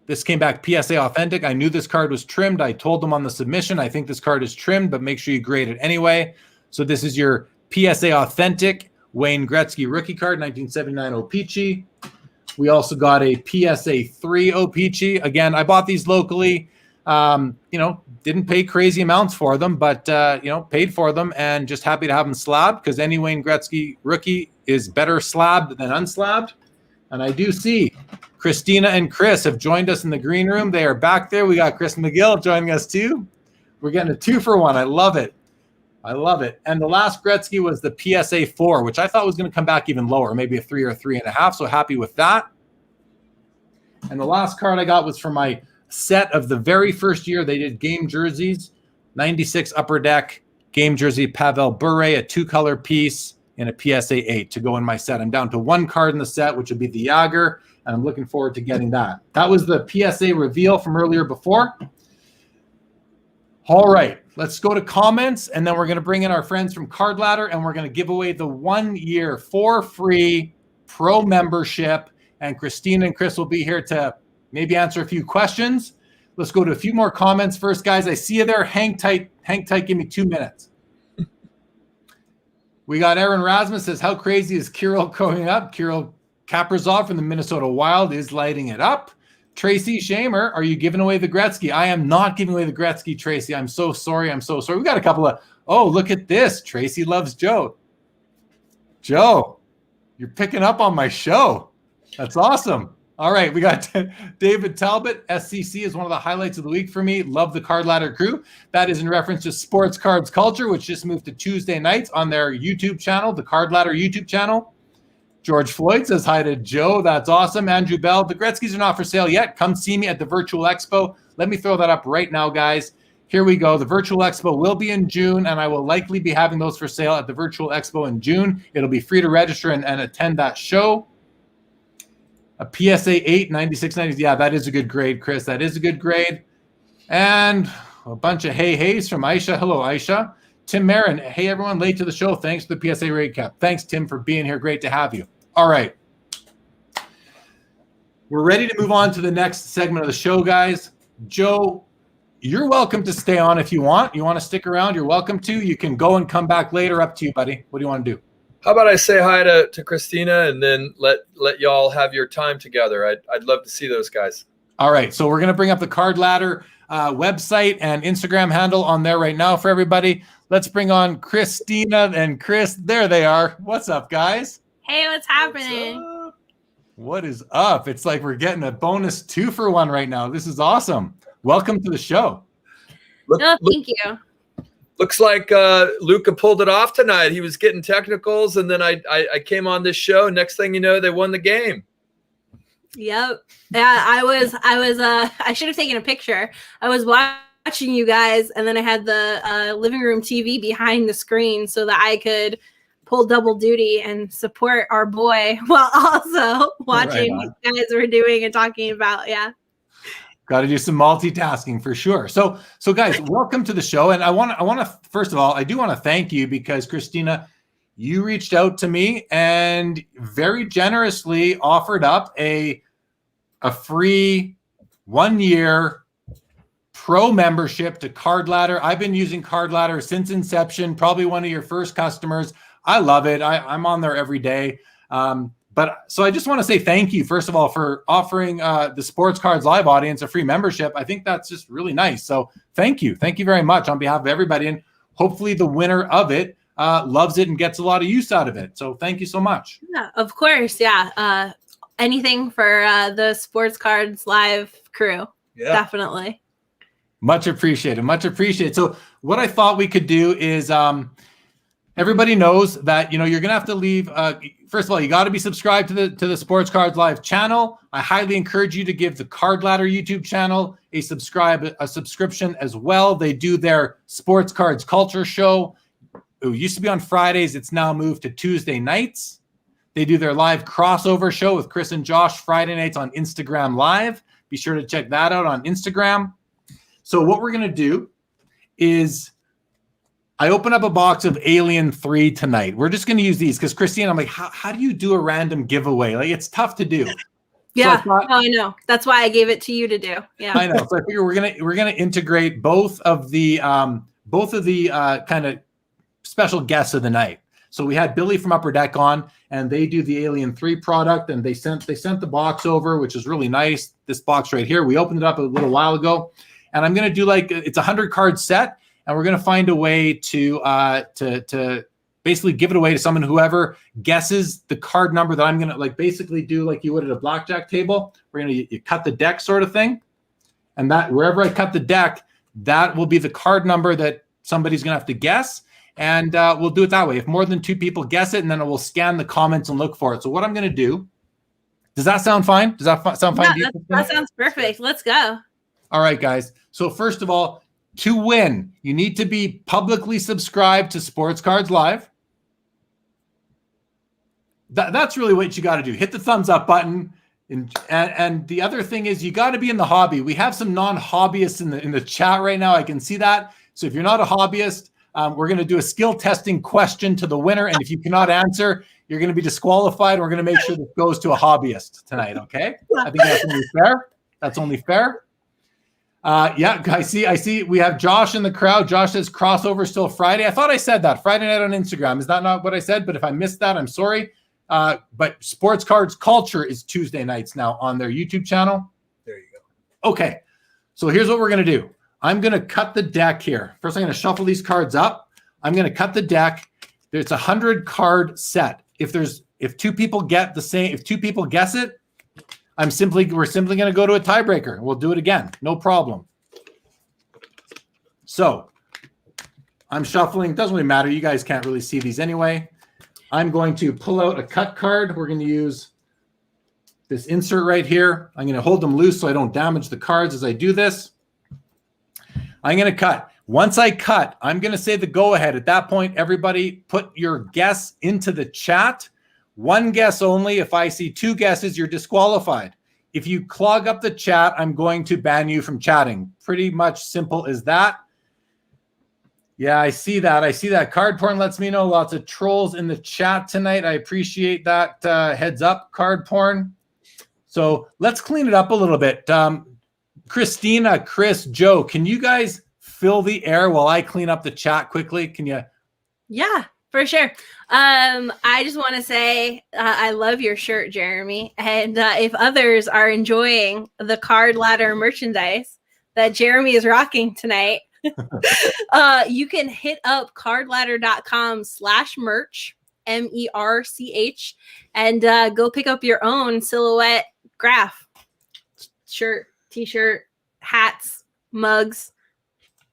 This came back PSA Authentic. I knew this card was trimmed. I told them on the submission, I think this card is trimmed, but make sure you grade it anyway. So this is your PSA Authentic Wayne Gretzky rookie card, 1979 O-Pee-Chee. We also got a PSA 3 O-Pee-Chee. Again, I bought these locally. Didn't pay crazy amounts for them, but, paid for them and just happy to have them slabbed because any Wayne Gretzky rookie is better slabbed than unslabbed. And I do see Christina and Chris have joined us in the green room. They are back there. We got Chris McGill joining us too. We're getting a 2-for-1. I love it. I love it. And the last Gretzky was the PSA 4, which I thought was going to come back even lower, maybe a 3 or 3.5. So happy with that. And the last card I got was from my set of the very first year they did game jerseys, 96 Upper Deck game jersey Pavel Bure, a 2-color piece in a PSA 8 to go in my set. I'm down to 1 card in the set, which would be the Yager, and I'm looking forward to getting that. That was the PSA reveal from earlier before. All right, let's go to comments, and then we're going to bring in our friends from Card Ladder, and we're going to give away the 1-year for free pro membership. And Christina and Chris will be here to maybe answer a few questions. Let's go to a few more comments first, guys. I see you there. Hang tight. Hang tight. Give me 2 minutes. We got Aaron Rasmus says, how crazy is Kirill going up? Kirill Kaprizov from the Minnesota Wild is lighting it up. Tracy Shamer, are you giving away the Gretzky? I am not giving away the Gretzky, Tracy. I'm so sorry. I'm so sorry. We got a couple of, oh, look at this. Tracy loves Joe. Joe, you're picking up on my show. That's awesome. All right, we got David Talbot. SCC is one of the highlights of the week for me. Love the Card Ladder crew. That is in reference to Sports Cards Culture, which just moved to Tuesday nights on their YouTube channel, the Card Ladder YouTube channel. George Floyd says hi to Joe. That's awesome. Andrew Bell, the Gretzkys are not for sale yet. Come see me at the Virtual Expo. Let me throw that up right now, guys. Here we go. The Virtual Expo will be in June, and I will likely be having those for sale at the Virtual Expo in June. It'll be free to register and attend that show. A PSA 8, 96.90. Yeah, that is a good grade, Chris. That is a good grade. And a bunch of hey-heys from Aisha. Hello, Aisha. Tim Marin. Hey, everyone. Late to the show. Thanks for the PSA rate cap. Thanks, Tim, for being here. Great to have you. All right. We're ready to move on to the next segment of the show, guys. Joe, you're welcome to stay on if you want. You want to stick around, you're welcome to. You can go and come back later. Up to you, buddy. What do you want to do? How about I say hi to Christina and then let y'all have your time together. I'd love to see those guys. All right. So we're going to bring up the Card Ladder website and Instagram handle on there right now for everybody. Let's bring on Christina and Chris. There they are. What's up, guys? Hey, what's happening? What's up? What is up? It's like we're getting a bonus 2-for-1 right now. This is awesome. Welcome to the show. Thank you. Looks like Luca pulled it off tonight. He was getting technicals, and then I came on this show. Next thing you know, they won the game. Yep. Yeah, I should have taken a picture. I was watching you guys, and then I had the living room TV behind the screen so that I could pull double duty and support our boy while also watching what you guys were doing and talking about. Yeah. Got to do some multitasking for sure. So guys, welcome to the show. And I want to, first of all, I do want to thank you because Christina, you reached out to me and very generously offered up a free 1-year pro membership to Card Ladder. I've been using Card Ladder since inception, probably one of your first customers. I love it. I'm on there every day. So I just want to say thank you, first of all, for offering the Sports Cards Live audience a free membership. I think that's just really nice. So thank you. Thank you very much on behalf of everybody. And hopefully the winner of it loves it and gets a lot of use out of it. So thank you so much. Yeah, of course. Yeah. Anything for the Sports Cards Live crew. Yeah. Definitely. Much appreciated. Much appreciated. So what I thought we could do is everybody knows that, you're going to have to leave. First of all, you got to be subscribed to the Sports Cards Live channel. I highly encourage you to give the Card Ladder YouTube channel a subscription as well. They do their Sports Cards Culture show. It used to be on Fridays. It's now moved to Tuesday nights. They do their live crossover show with Chris and Josh Friday nights on Instagram Live. Be sure to check that out on Instagram. So what we're going to do is I open up a box of Alien 3 tonight. We're just going to use these because Christine, I'm like, how do you do a random giveaway? Like, it's tough to do. Yeah, I know. That's why I gave it to you to do. Yeah, I know. So I figure we're gonna integrate both of the kind of special guests of the night. So we had Billy from Upper Deck on, and they do the Alien 3 product, and they sent the box over, which is really nice. This box right here, we opened it up a little while ago, and I'm gonna do it's a 100 card set. And we're going to find a way to basically give it away to someone, whoever guesses the card number that I'm going to like basically do like you would at a blackjack table. We're going to you cut the deck sort of thing. And that wherever I cut the deck, that will be the card number that somebody's going to have to guess. And we'll do it that way. If more than 2 people guess it, and then we'll scan the comments and look for it. So what I'm going to do, does that sound fine? Does that sound fine? Yeah, that sounds perfect. Let's go. All right, guys. So first of all, to win, you need to be publicly subscribed to Sports Cards Live. That's really what you got to do. Hit the thumbs up button. And the other thing is you got to be in the hobby. We have some non-hobbyists in the chat right now. I can see that. So if you're not a hobbyist, we're going to do a skill testing question to the winner. And if you cannot answer, you're going to be disqualified. We're going to make sure this goes to a hobbyist tonight. Okay. I think that's only fair. That's only fair. Yeah, I see. We have Josh in the crowd. Josh says crossover still Friday. I thought I said that Friday night on Instagram. Is that not what I said? But if I missed that, I'm sorry. But Sports Cards Culture is Tuesday nights now on their YouTube channel. There you go. Okay. So here's what we're going to do. I'm going to cut the deck here. First, I'm going to shuffle these cards up. I'm going to cut the deck. There's a 100 card set. If 2 people get the same, if 2 people guess it, we're simply going to go to a tiebreaker. We'll do it again. No problem. So I'm shuffling. It doesn't really matter. You guys can't really see these anyway. I'm going to pull out a cut card. We're going to use this insert right here. I'm going to hold them loose so I don't damage the cards as I do this. I'm going to cut. Once I cut, I'm going to say the go-ahead. At that point, everybody put your guess into the chat. 1 guess only. If I see 2 guesses, you're disqualified. If you clog up the chat, I'm going to ban you from chatting. Pretty much simple as that. Yeah, I see that. Card porn lets me know. Lots of trolls in the chat tonight. I appreciate that heads up, card porn. So let's clean it up a little bit. Christina, Chris, Joe, can you guys fill the air while I clean up the chat quickly? Can you? Yeah, for sure. I just want to say I love your shirt, Jeremy. And if others are enjoying the card ladder merchandise that Jeremy is rocking tonight, you can hit up cardladder.com/merch, MERCH, and go pick up your own silhouette graph, shirt, t-shirt, hats, mugs,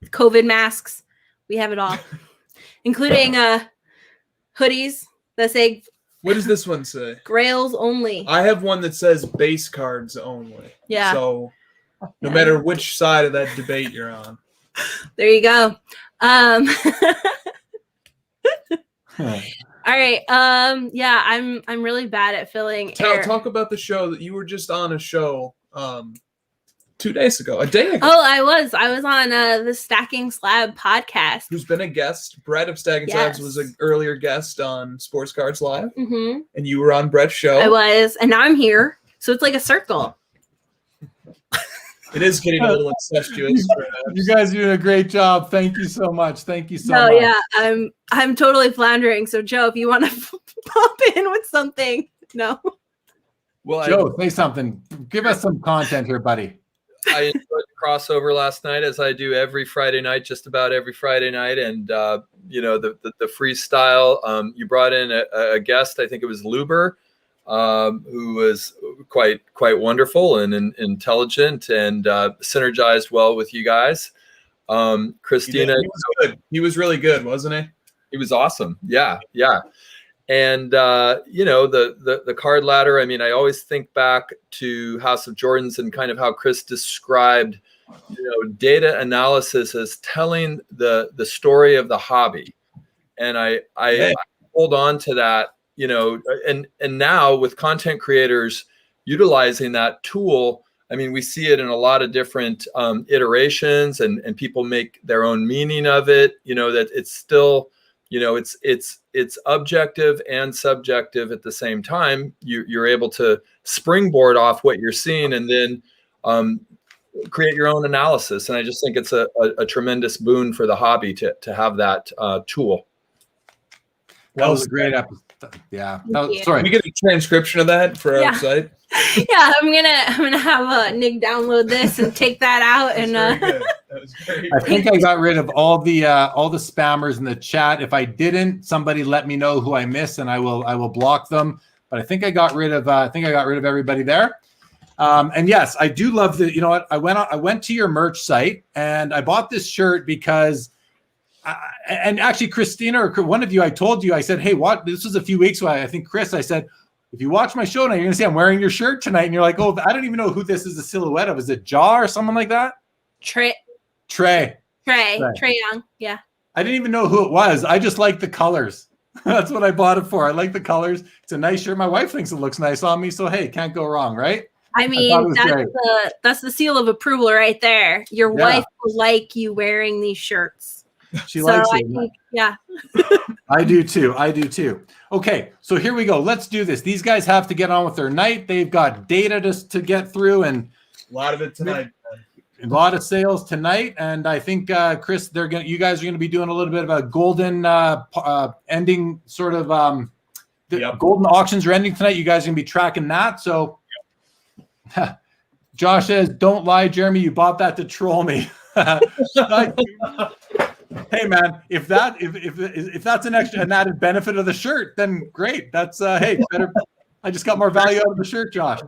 COVID masks. We have it all, including hoodies that say, what does this one say? Grails only. I have one that says base cards only. Yeah. So no matter which side of that debate you're on. There you go. All right. Yeah, I'm really bad at filling air. Talk about the show that you were just on a show 2 days ago, a day ago. Oh, I was on the Stacking Slab podcast. Who's been a guest. Brett of Stacking Slabs was an earlier guest on Sports Cards Live. Mm-hmm. And you were on Brett's show. I was, and now I'm here. So it's like a circle. It is getting a little incestuous. You guys are doing a great job. Thank you so much. Thank you so much. Yeah, I'm totally floundering. So Joe, if you want to pop in with something, no. Well, Joe, say something. Give us some content here, buddy. I enjoyed the crossover last night, as I do every Friday night, just about every Friday night. And, the freestyle, you brought in a guest, I think it was Luber, who was quite wonderful and intelligent and synergized well with you guys. Christina. He was good. He was really good, wasn't he? He was awesome. Yeah. And, the card ladder, I mean, I always think back to House of Jordans and kind of how Chris described, data analysis as telling the story of the hobby. And I hold on to that, and now with content creators utilizing that tool, I mean, we see it in a lot of different iterations and people make their own meaning of it, that it's still, it's objective and subjective at the same time. You're able to springboard off what you're seeing and then create your own analysis. And I just think it's a tremendous boon for the hobby to have that tool. That was a great episode. Yeah. Thank you. Sorry. We get a transcription of that for our Yeah. site. Yeah, I'm gonna have Nick download this and take that out and Very good. That was very I good. think I got rid of all the spammers in the chat. If I didn't, somebody let me know who I missed, and I will block them. But I think I got rid of everybody there. And yes, I do love the. You know what? I went to your merch site and I bought this shirt because. And actually, Christina or one of you, I told you, I said, hey, what? This was a few weeks ago. I think Chris, I said, if you watch my show now, you're gonna see I'm wearing your shirt tonight, and you're like, oh, I don't even know who this is a silhouette of. Is it Jaw or someone like that? Trey Young. Yeah. I didn't even know who it was. I just like the colors. That's what I bought it for. I like the colors. It's a nice shirt. My wife thinks it looks nice on me, so hey, can't go wrong, right? I mean, that's the seal of approval right there. Your wife will like you wearing these shirts. She likes it. Yeah. I do too. Okay, so here we go. Let's do this. These guys have to get on with their night. They've got data to get through, and a lot of it tonight. A lot of sales tonight, and I think Chris, you guys are gonna be doing a little bit of a golden ending, sort of. Golden auctions are ending tonight. You guys are gonna be tracking that. So, Josh says, "Don't lie, Jeremy. You bought that to troll me." Hey man, if that's an added benefit of the shirt, then great. That's hey, better. I just got more value out of the shirt, Josh.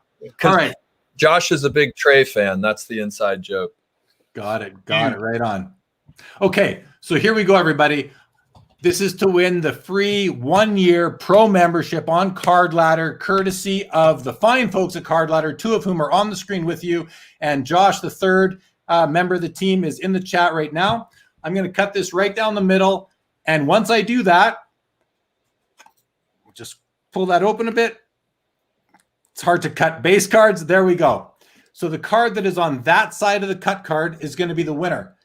All right. Josh is a big Trey fan. That's the inside joke. Got it. Right on. Okay, so here we go, everybody. This is to win the free 1-year pro membership on Card Ladder, courtesy of the fine folks at Card Ladder, 2 of whom are on the screen with you. And Josh, the 3rd member of the team, is in the chat right now. I'm going to cut this right down the middle. And once I do that, just pull that open a bit. It's hard to cut base cards. There we go. So the card that is on that side of the cut card is going to be the winner.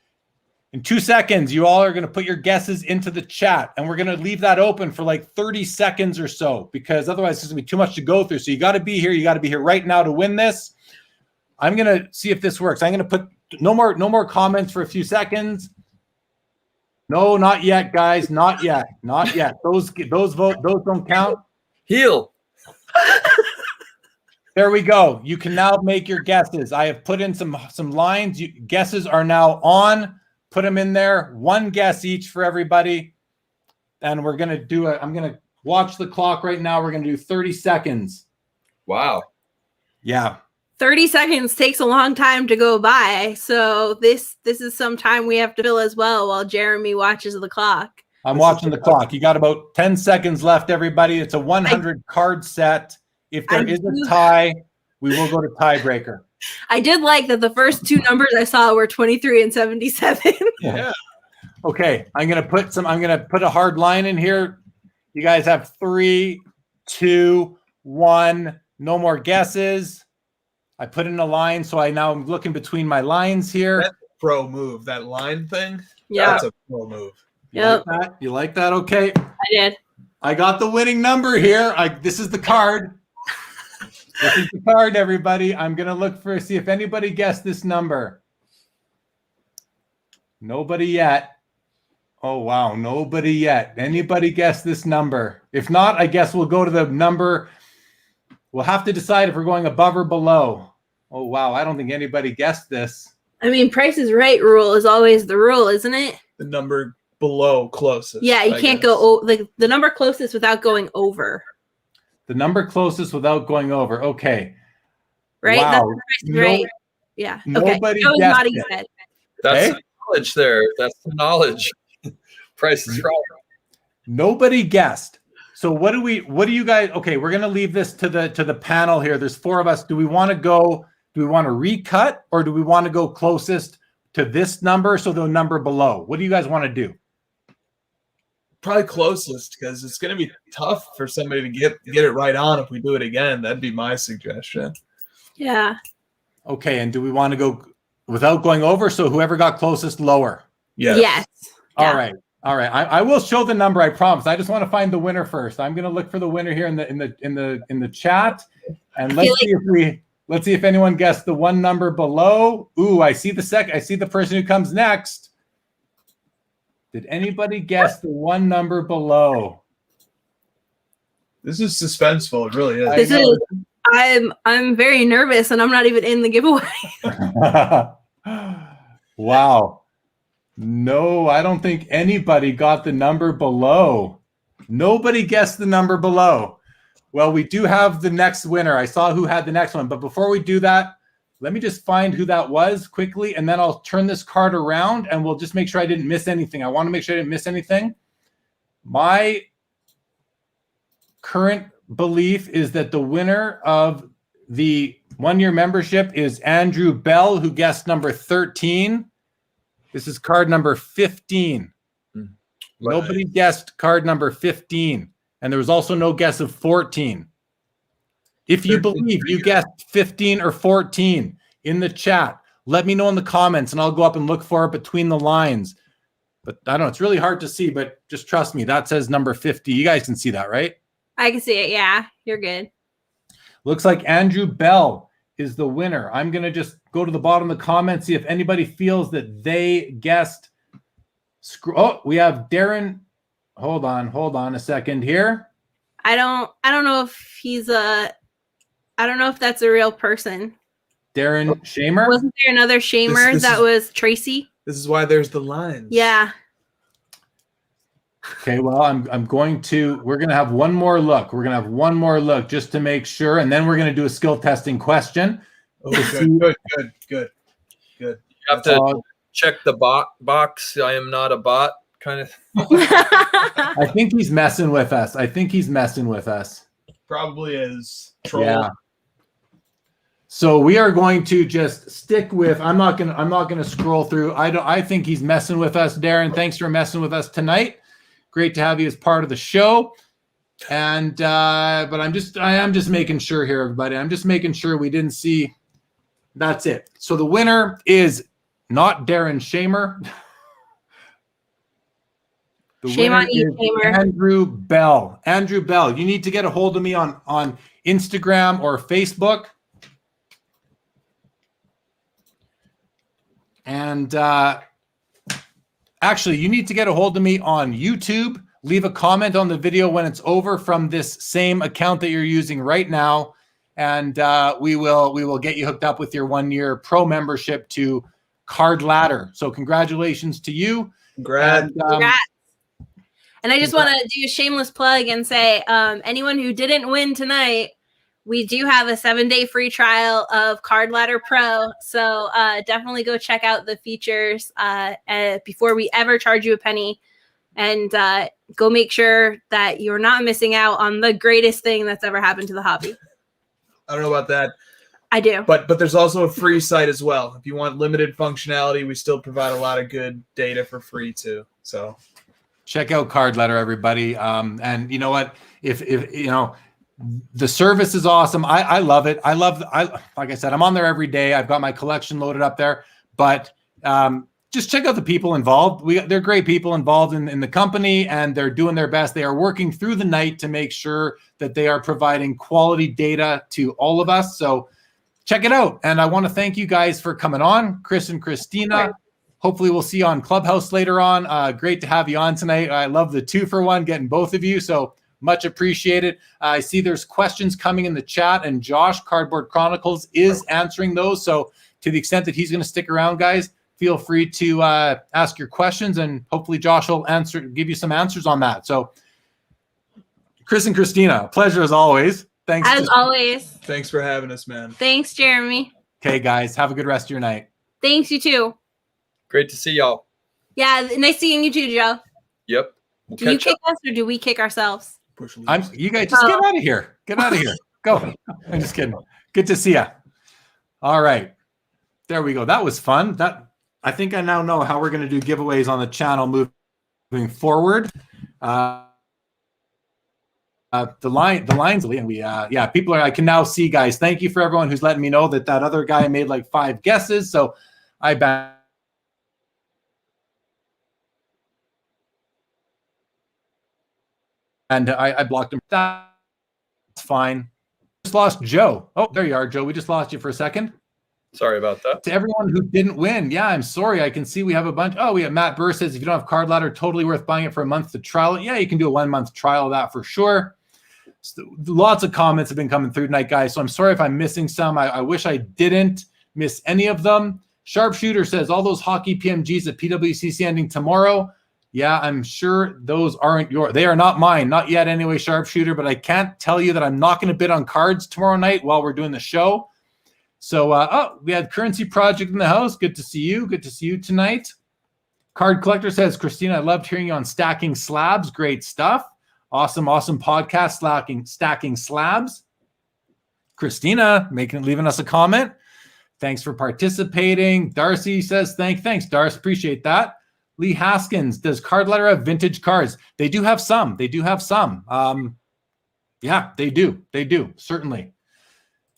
In 2 seconds, you all are going to put your guesses into the chat, and we're going to leave that open for like 30 seconds or so, because otherwise it's going to be too much to go through. So you got to be here. You got to be here right now to win this. I'm going to see if this works. I'm going to put no more comments for a few seconds. No, not yet, guys. Not yet. Those don't count. Heel. There we go. You can now make your guesses. I have put in some lines. Guesses are now on. Put them in there. 1 guess each for everybody. And we're going to do I'm going to watch the clock right now. We're going to do 30 seconds. Wow. Yeah. 30 seconds takes a long time to go by. So this is some time we have to fill as well while Jeremy watches the clock. I'm watching the clock. You got about 10 seconds left, everybody. It's a 100 card set. If there is a tie, we will go to tiebreaker. I did like that the first 2 numbers I saw were 23 and 77. Yeah. Okay. I'm going to put a hard line in here. You guys have 3, 2, 1. No more guesses. I put in a line, so I'm looking between my lines here. That's a pro move. That line thing. Yeah. That's a pro move. Yep. You like that? Okay. I did. I got the winning number here. This is the card. This is the card, everybody. I'm going to look see if anybody guessed this number. Nobody yet. Oh, wow. Nobody yet. Anybody guess this number? If not, I guess we'll go to the number. We'll have to decide if we're going above or below. Oh, wow. I don't think anybody guessed this. I mean, Price is Right rule is always the rule, isn't it? The number below closest. Yeah, you can't go the number closest without going over. The number closest without going over. Okay. Right? Wow. That's Price is Right. Yeah. Nobody Okay. guessed Nodding it. head. That's Hey? the knowledge there. That's the knowledge. Price is right. Nobody guessed. So what do you guys, okay, we're going to leave this to the panel here. There's 4 of us. Do we want to recut, or do we want to go closest to this number, so the number below? What do you guys want to do? Probably closest, because it's going to be tough for somebody to get it right on if we do it again. That'd be my suggestion. Yeah. Okay, and do we want to go without going over? So whoever got closest, lower. Yes. Yes. All right. I will show the number. I promise. I just want to find the winner first. I'm going to look for the winner here in the chat, and let's see if anyone guessed the 1 number below. Ooh, I see the person who comes next. Did anybody guess the 1 number below? This is suspenseful. It really is. This is. I'm very nervous, and I'm not even in the giveaway. Wow. No, I don't think anybody got the number below. Nobody guessed the number below. Well, we do have the next winner. I saw who had the next one. But before we do that, let me just find who that was quickly, and then I'll turn this card around, and we'll just make sure I didn't miss anything. I want to make sure I didn't miss anything. My current belief is that the winner of the one-year membership is Andrew Bell, who guessed number 13. This is card number 15. Nobody guessed card number 15. And there was also no guess of 14. If you believe you guessed 15 or 14 in the chat, let me know in the comments, and I'll go up and look for it between the lines. But I don't know. It's really hard to see, but just trust me. That says number 50. You guys can see that, right? I can see it. Yeah, you're good. Looks like Andrew Bell is the winner. I'm going to just go to the bottom of the comments, see if anybody feels that they guessed. Oh, we have Darren. Hold on a second here. I don't know if I don't know if that's a real person. Darren Shamer? Wasn't there another Shamer that was Tracy? This is why there's the lines. Yeah. Okay, well, we're going to have one more look. We're going to have one more look just to make sure, and then we're going to do a skill testing question. Oh, good. You have to check the box. I am not a bot kind of. I think he's messing with us. Probably is. Troll. Yeah. So we are going to just stick with. I'm not gonna scroll through. I think he's messing with us, Darren. Thanks for messing with us tonight. Great to have you as part of the show. And but I am just making sure here, everybody. I'm just making sure we didn't see. That's it. So the winner is not Darren Shamer. The Shame winner on you, is Shamer. Andrew Bell. Andrew Bell, you need to get a hold of me on Instagram or Facebook. And actually, you need to get a hold of me on YouTube. Leave a comment on the video when it's over from this same account that you're using right now. And we will get you hooked up with your 1-year pro membership to Card Ladder. So congratulations to you. Congrats. Congrats. And I just want to do a shameless plug and say, anyone who didn't win tonight, we do have a 7-day free trial of Card Ladder Pro. So definitely go check out the features before we ever charge you a penny. And go make sure that you're not missing out on the greatest thing that's ever happened to the hobby. I don't know about that. I do. But there's also a free site as well. If you want limited functionality, we still provide a lot of good data for free too. So check out Card Ladder, everybody. And you know what? If you know, the service is awesome. I love it. Like I said, I'm on there every day. I've got my collection loaded up there. But just check out the people involved. They're great people involved in the company, and they're doing their best. They are working through the night to make sure that they are providing quality data to all of us. So check it out. And I want to thank you guys for coming on, Chris and Christina. Hopefully we'll see you on Clubhouse later on. Great to have you on tonight. I love the 2-for-1, getting both of you. So much appreciated. I see there's questions coming in the chat, and Josh, Cardboard Chronicles, is answering those. So to the extent that he's going to stick around, guys, feel free to ask your questions, and hopefully Josh will give you some answers on that. So Chris and Christina, pleasure as always. Thanks. As always. thanks for having us, man. Thanks, Jeremy. Okay, guys, have a good rest of your night. Thanks, you too. Great to see y'all. Yeah, nice seeing you too, Joe. Yep. Do you kick us or do we kick ourselves? You guys just get out of here. Get out of here. Go. I'm just kidding. Good to see you. All right. There we go. That was fun. I think I now know how we're going to do giveaways on the channel moving forward. The lines, and people are. I can now see, guys. Thank you for everyone who's letting me know that other guy made like 5 guesses. So I bet. And I blocked him. That's fine. Just lost Joe. Oh, there you are, Joe. We just lost you for a second. Sorry about that. To everyone who didn't win, yeah, I'm sorry. I can see we have a bunch. Oh, we have Matt Burr says, if you don't have Card Ladder, totally worth buying it for a month to trial it. Yeah, you can do a 1-month trial of that for sure. lots of comments have been coming through tonight, guys. So I'm sorry if I'm missing some. I wish I didn't miss any of them. Sharpshooter says all those hockey PMGs at PWCC ending tomorrow. Yeah, I'm sure those aren't they are not mine, not yet anyway, Sharpshooter, but I can't tell you that I'm not going to bid on cards tomorrow night while we're doing the show. So, we had Currency Project in the house. Good to see you. Good to see you tonight. Card Collector says, Christina, I loved hearing you on Stacking Slabs. Great stuff. Awesome podcast, Stacking Slabs. Christina leaving us a comment. Thanks for participating. Darcy says, thanks, Darcy. Appreciate that. Lee Haskins, does Card Letter have vintage cards? They do have some. Yeah, they do. Certainly.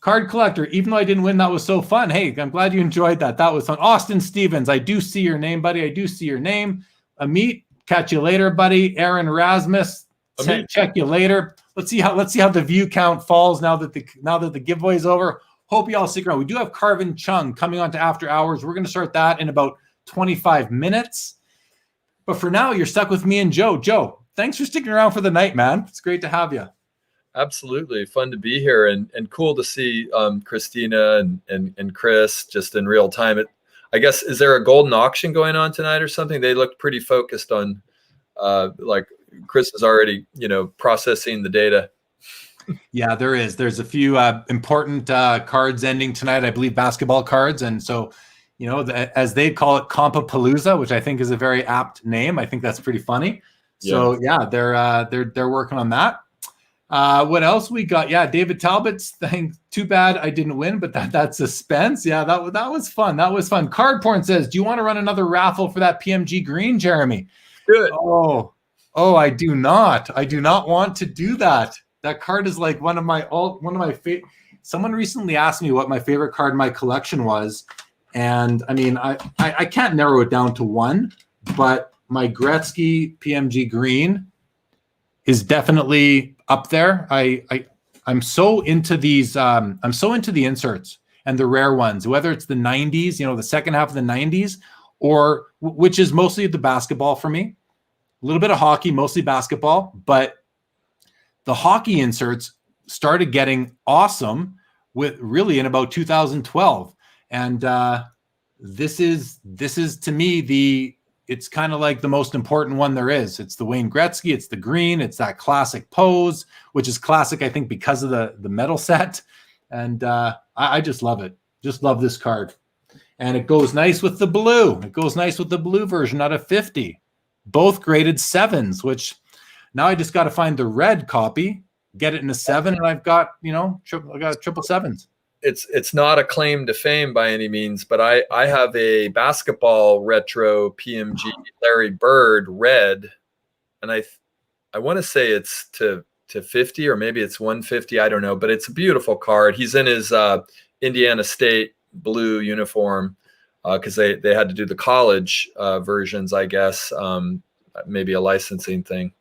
Card Collector, even though I didn't win, that was so fun. Hey, I'm glad you enjoyed that. That was fun. Austin Stevens, I do see your name, buddy. I do see your name. Amit, catch you later, buddy. Aaron Rasmus, check you later. Let's see how the view count falls now that the giveaway is over. Hope you all stick around. We do have Karvin Cheung coming on to After Hours. We're going to start that in about 25 minutes. But for now, you're stuck with me and Joe. Joe, thanks for sticking around for the night, man. It's great to have you. Absolutely. Fun to be here and cool to see Christina and Chris just in real time. I guess, is there a golden auction going on tonight or something? They look pretty focused on like Chris is already, processing the data. Yeah, there is. There's a few important cards ending tonight, I believe basketball cards. And so, as they call it, Compapalooza, which I think is a very apt name. I think that's pretty funny. So yeah, they're working on that. What else we got? Yeah, David Talbot's thing. Too bad I didn't win, but that's suspense. Yeah, that was fun. That was fun. Card Porn says, do you want to run another raffle for that PMG green, Jeremy? Good. Oh, I do not. I do not want to do that. That card is like one of my favorite. Someone recently asked me what my favorite card in my collection was. And I mean, I can't narrow it down to one, but my Gretzky PMG green is definitely up there. I'm so into these. I'm so into the inserts and the rare ones, whether it's the 90s, the second half of the 90s, or which is mostly the basketball for me. A little bit of hockey, mostly basketball, but the hockey inserts started getting awesome with really in about 2012. And this is to me it's kind of like the most important one there is. It's the Wayne Gretzky, it's the green, it's that classic pose, which is classic, I think, because of the metal set. And I just love it. Just love this card. And it goes nice with the blue. It goes nice with the blue version out of 50. Both graded 7s, which now I just got to find the red copy, get it in a 7, and I've got, I got triple 7s. It's not a claim to fame by any means, but I have a basketball retro PMG Larry Bird red, and I want to say it's to 50 or maybe it's 150. I don't know, but it's a beautiful card. He's in his Indiana State blue uniform because they had to do the college versions, I guess. Maybe a licensing thing.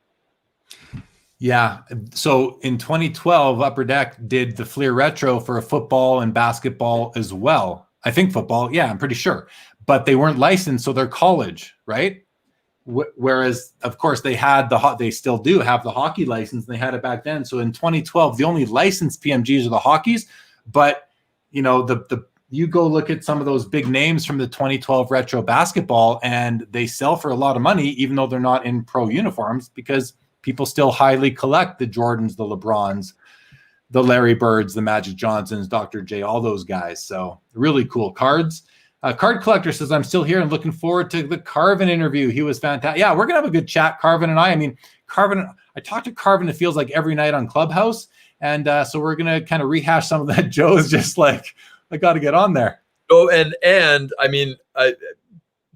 Yeah. So in 2012, Upper Deck did the Fleer Retro for football and basketball as well. I think football. Yeah, I'm pretty sure. But they weren't licensed, so they're college, right? Whereas, of course, they still do have the hockey license. And they had it back then. So in 2012, the only licensed PMGs are the hockeys. But, you go look at some of those big names from the 2012 retro basketball, and they sell for a lot of money, even though they're not in pro uniforms, because people still highly collect the Jordans, the LeBrons, the Larry Birds, the Magic Johnsons, Dr. J, all those guys. So really cool cards. Card Collector says, I'm still here and looking forward to the Karvin interview. He was fantastic. Yeah, we're going to have a good chat, Karvin and I. I mean, I talk to Karvin, it feels like every night on Clubhouse. And so we're going to kind of rehash some of that. Joe's just like, I got to get on there. Oh, and I mean,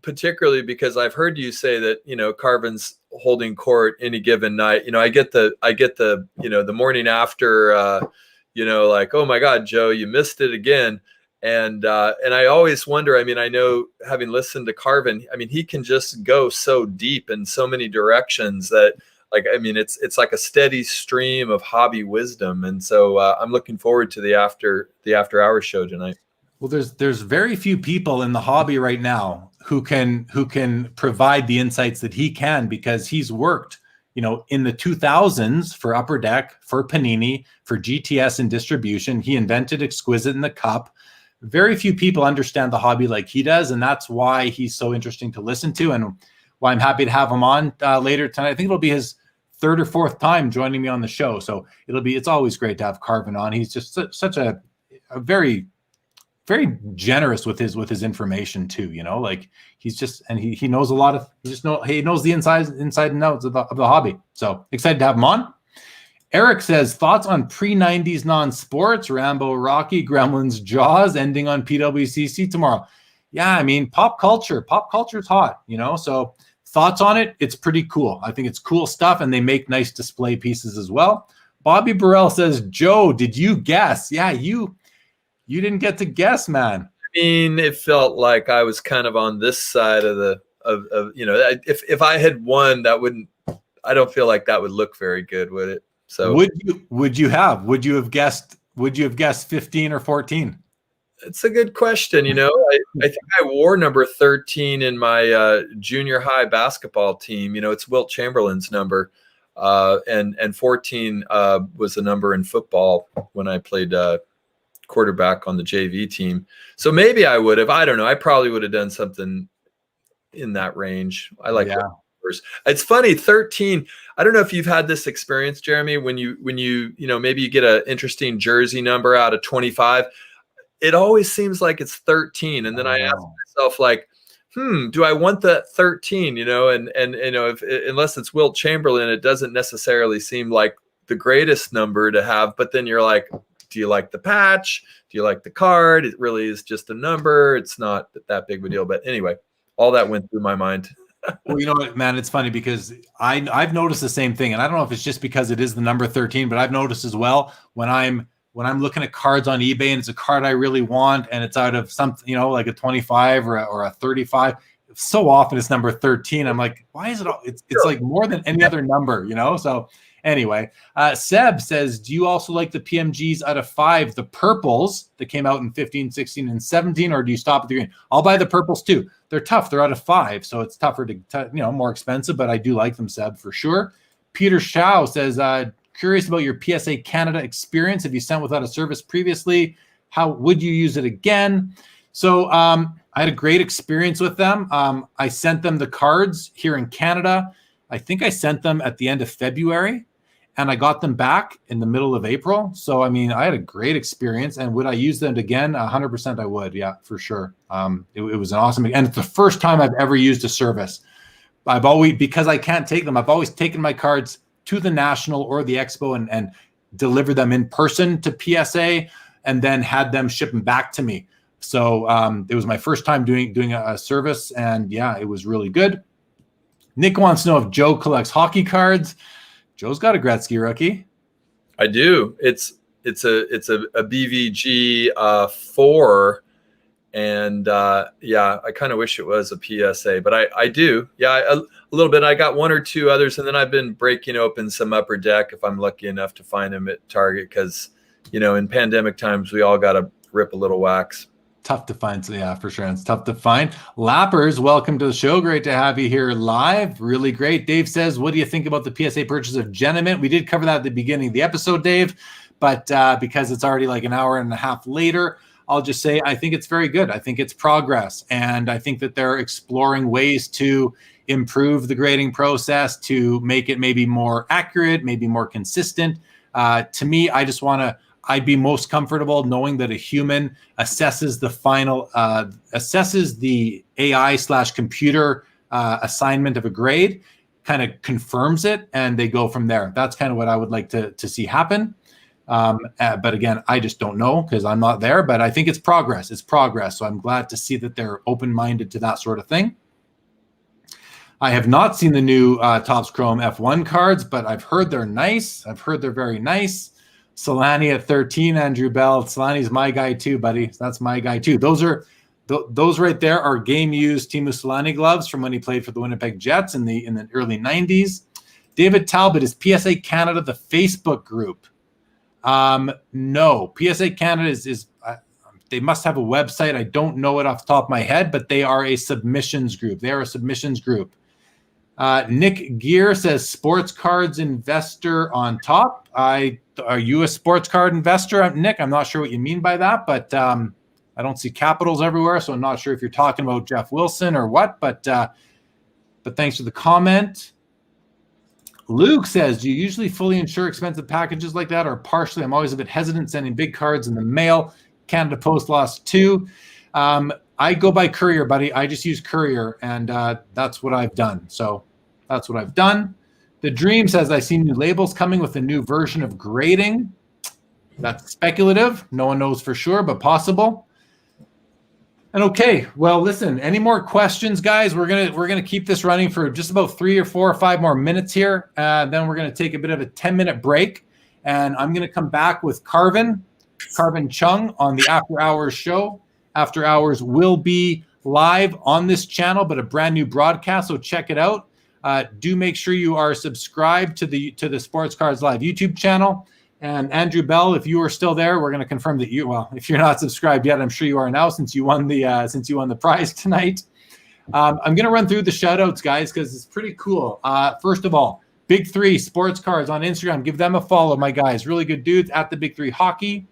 particularly because I've heard you say that, Karvin's holding court any given night. I get the the morning after, like, oh my God, Joe, you missed it again. And I always wonder, I mean, I know having listened to Karvin, I mean, he can just go so deep in so many directions that, like, I mean, it's like a steady stream of hobby wisdom. And so I'm looking forward to the after hours show tonight. Well, there's very few people in the hobby right now who can provide the insights that he can, because he's worked in the 2000s for Upper Deck, for Panini, for GTS and distribution. He invented Exquisite in the Cup. Very few people understand the hobby like he does, and that's why he's so interesting to listen to, and why I'm happy to have him on later tonight. I think it'll be his third or fourth time joining me on the show, so it's always great to have Karvin on. He's just such a very, very generous with his information too. Like he's just, and he knows a lot of, he knows the inside and outs of the hobby. So excited to have him on. Eric says, thoughts on pre-90s non-sports, Rambo, Rocky, Gremlins, Jaws, ending on PWCC tomorrow. Yeah, I mean, pop culture is hot, so thoughts on it. It's pretty cool. I think it's cool stuff, and they make nice display pieces as well. Bobby Burrell says, Joe, did you guess? Yeah, you didn't get to guess, man. I mean, it felt like I was kind of on this side of if I had won, I don't feel like that would look very good, would it? So would you have guessed 15 or 14? It's a good question. I think I wore number 13 in my junior high basketball team. It's Wilt Chamberlain's number, and 14 was a number in football when I played quarterback on the JV team. So maybe I would have. I don't know. I probably would have done something in that range. I like that. It's funny, 13. I don't know if you've had this experience, Jeremy, when you maybe you get an interesting jersey number out of 25. It always seems like it's 13, and then I ask myself, like, do I want that 13? And if unless it's Wilt Chamberlain, it doesn't necessarily seem like the greatest number to have. But then you're like, do you like the patch? Do you like the card? It really is just a number. It's not that big of a deal. But anyway, all that went through my mind. Well, you know what, man, it's funny because I've noticed the same thing, and I don't know if it's just because it is the number 13, but I've noticed as well when I'm looking at cards on eBay and it's a card I really want and it's out of something, like a 25 or a 35. So often it's number 13. I'm like, why is it? It's like more than any other number, So anyway, Seb says, do you also like the PMGs out of 5, the purples that came out in 15, 16, and 17, or do you stop at the green? I'll buy the purples too. They're tough. They're out of 5, so it's tougher to more expensive, but I do like them, Seb, for sure. Peter Shao says, curious about your PSA Canada experience. Have you sent without a service previously? How would you use it again? So I had a great experience with them. I sent them the cards here in Canada. I think I sent them at the end of February, and I got them back in the middle of April. So, I mean, I had a great experience. And would I use them again? 100% I would. Yeah, for sure. It was an awesome, and it's the first time I've ever used a service. Because I can't take them, I've always taken my cards to the National or the Expo and delivered them in person to PSA and then had them ship them back to me. So it was my first time doing a service, and yeah, it was really good. Nick wants to know if Joe collects hockey cards. Joe's got a Gretzky rookie. I do. It's a BVG 4, and I kind of wish it was a PSA, but I do. Yeah, a little bit. I got 1 or 2 others, and then I've been breaking open some Upper Deck if I'm lucky enough to find them at Target, because in pandemic times we all got to rip a little wax. Tough to find. So yeah, for sure. It's tough to find. Lappers, welcome to the show. Great to have you here live. Really great. Dave says, what do you think about the PSA purchase of Geniment? We did cover that at the beginning of the episode, Dave, but because it's already like an hour and a half later, I'll just say I think it's very good. I think it's progress. And I think that they're exploring ways to improve the grading process to make it maybe more accurate, maybe more consistent. To me, I'd be most comfortable knowing that a human assesses the AI/computer assignment of a grade, kind of confirms it, and they go from there. That's kind of what I would like to see happen. But again, I just don't know because I'm not there, but I think it's progress. It's progress. So I'm glad to see that they're open-minded to that sort of thing. I have not seen the new Topps Chrome F1 cards, but I've heard they're nice. I've heard they're very nice. Solani at 13, Andrew Bell. Solani's my guy too, buddy. That's my guy too. Those right there are game-used Teemu Solani gloves from when he played for the Winnipeg Jets in the early 90s. David Talbot, is PSA Canada the Facebook group? No. PSA Canada is they must have a website. I don't know it off the top of my head, but they are a submissions group. They are a submissions group. Nick Gear says sports cards investor on top. Are you a sports card investor, Nick? I'm not sure what you mean by that, but I don't see capitals everywhere, so I'm not sure if you're talking about Jeff Wilson or what. But thanks for the comment. Luke says, do you usually fully insure expensive packages like that, or partially? I'm always a bit hesitant sending big cards in the mail. Canada Post lost 2. I go by courier, buddy. I just use courier, and that's what I've done. So that's what I've done. The Dream says, I see new labels coming with a new version of grading. That's speculative. No one knows for sure, but possible. And okay, well, listen, any more questions, guys? We're gonna keep this running for just about 3 or 4 or 5 more minutes here. Then we're gonna take a bit of a 10-minute break, and I'm gonna come back with Karvin Cheung on the After Hours show. After Hours will be live on this channel, but a brand new broadcast, so check it out. Do make sure you are subscribed to the Sports Cards Live YouTube channel. And Andrew Bell, if you are still there, we're going to confirm that if you're not subscribed yet, I'm sure you are now since you won the prize tonight. I'm going to run through the shout outs, guys, because it's pretty cool. First of all, Big 3 Sports Cards on Instagram. Give them a follow, my guys. Really good dudes at the Big 3 Hockey.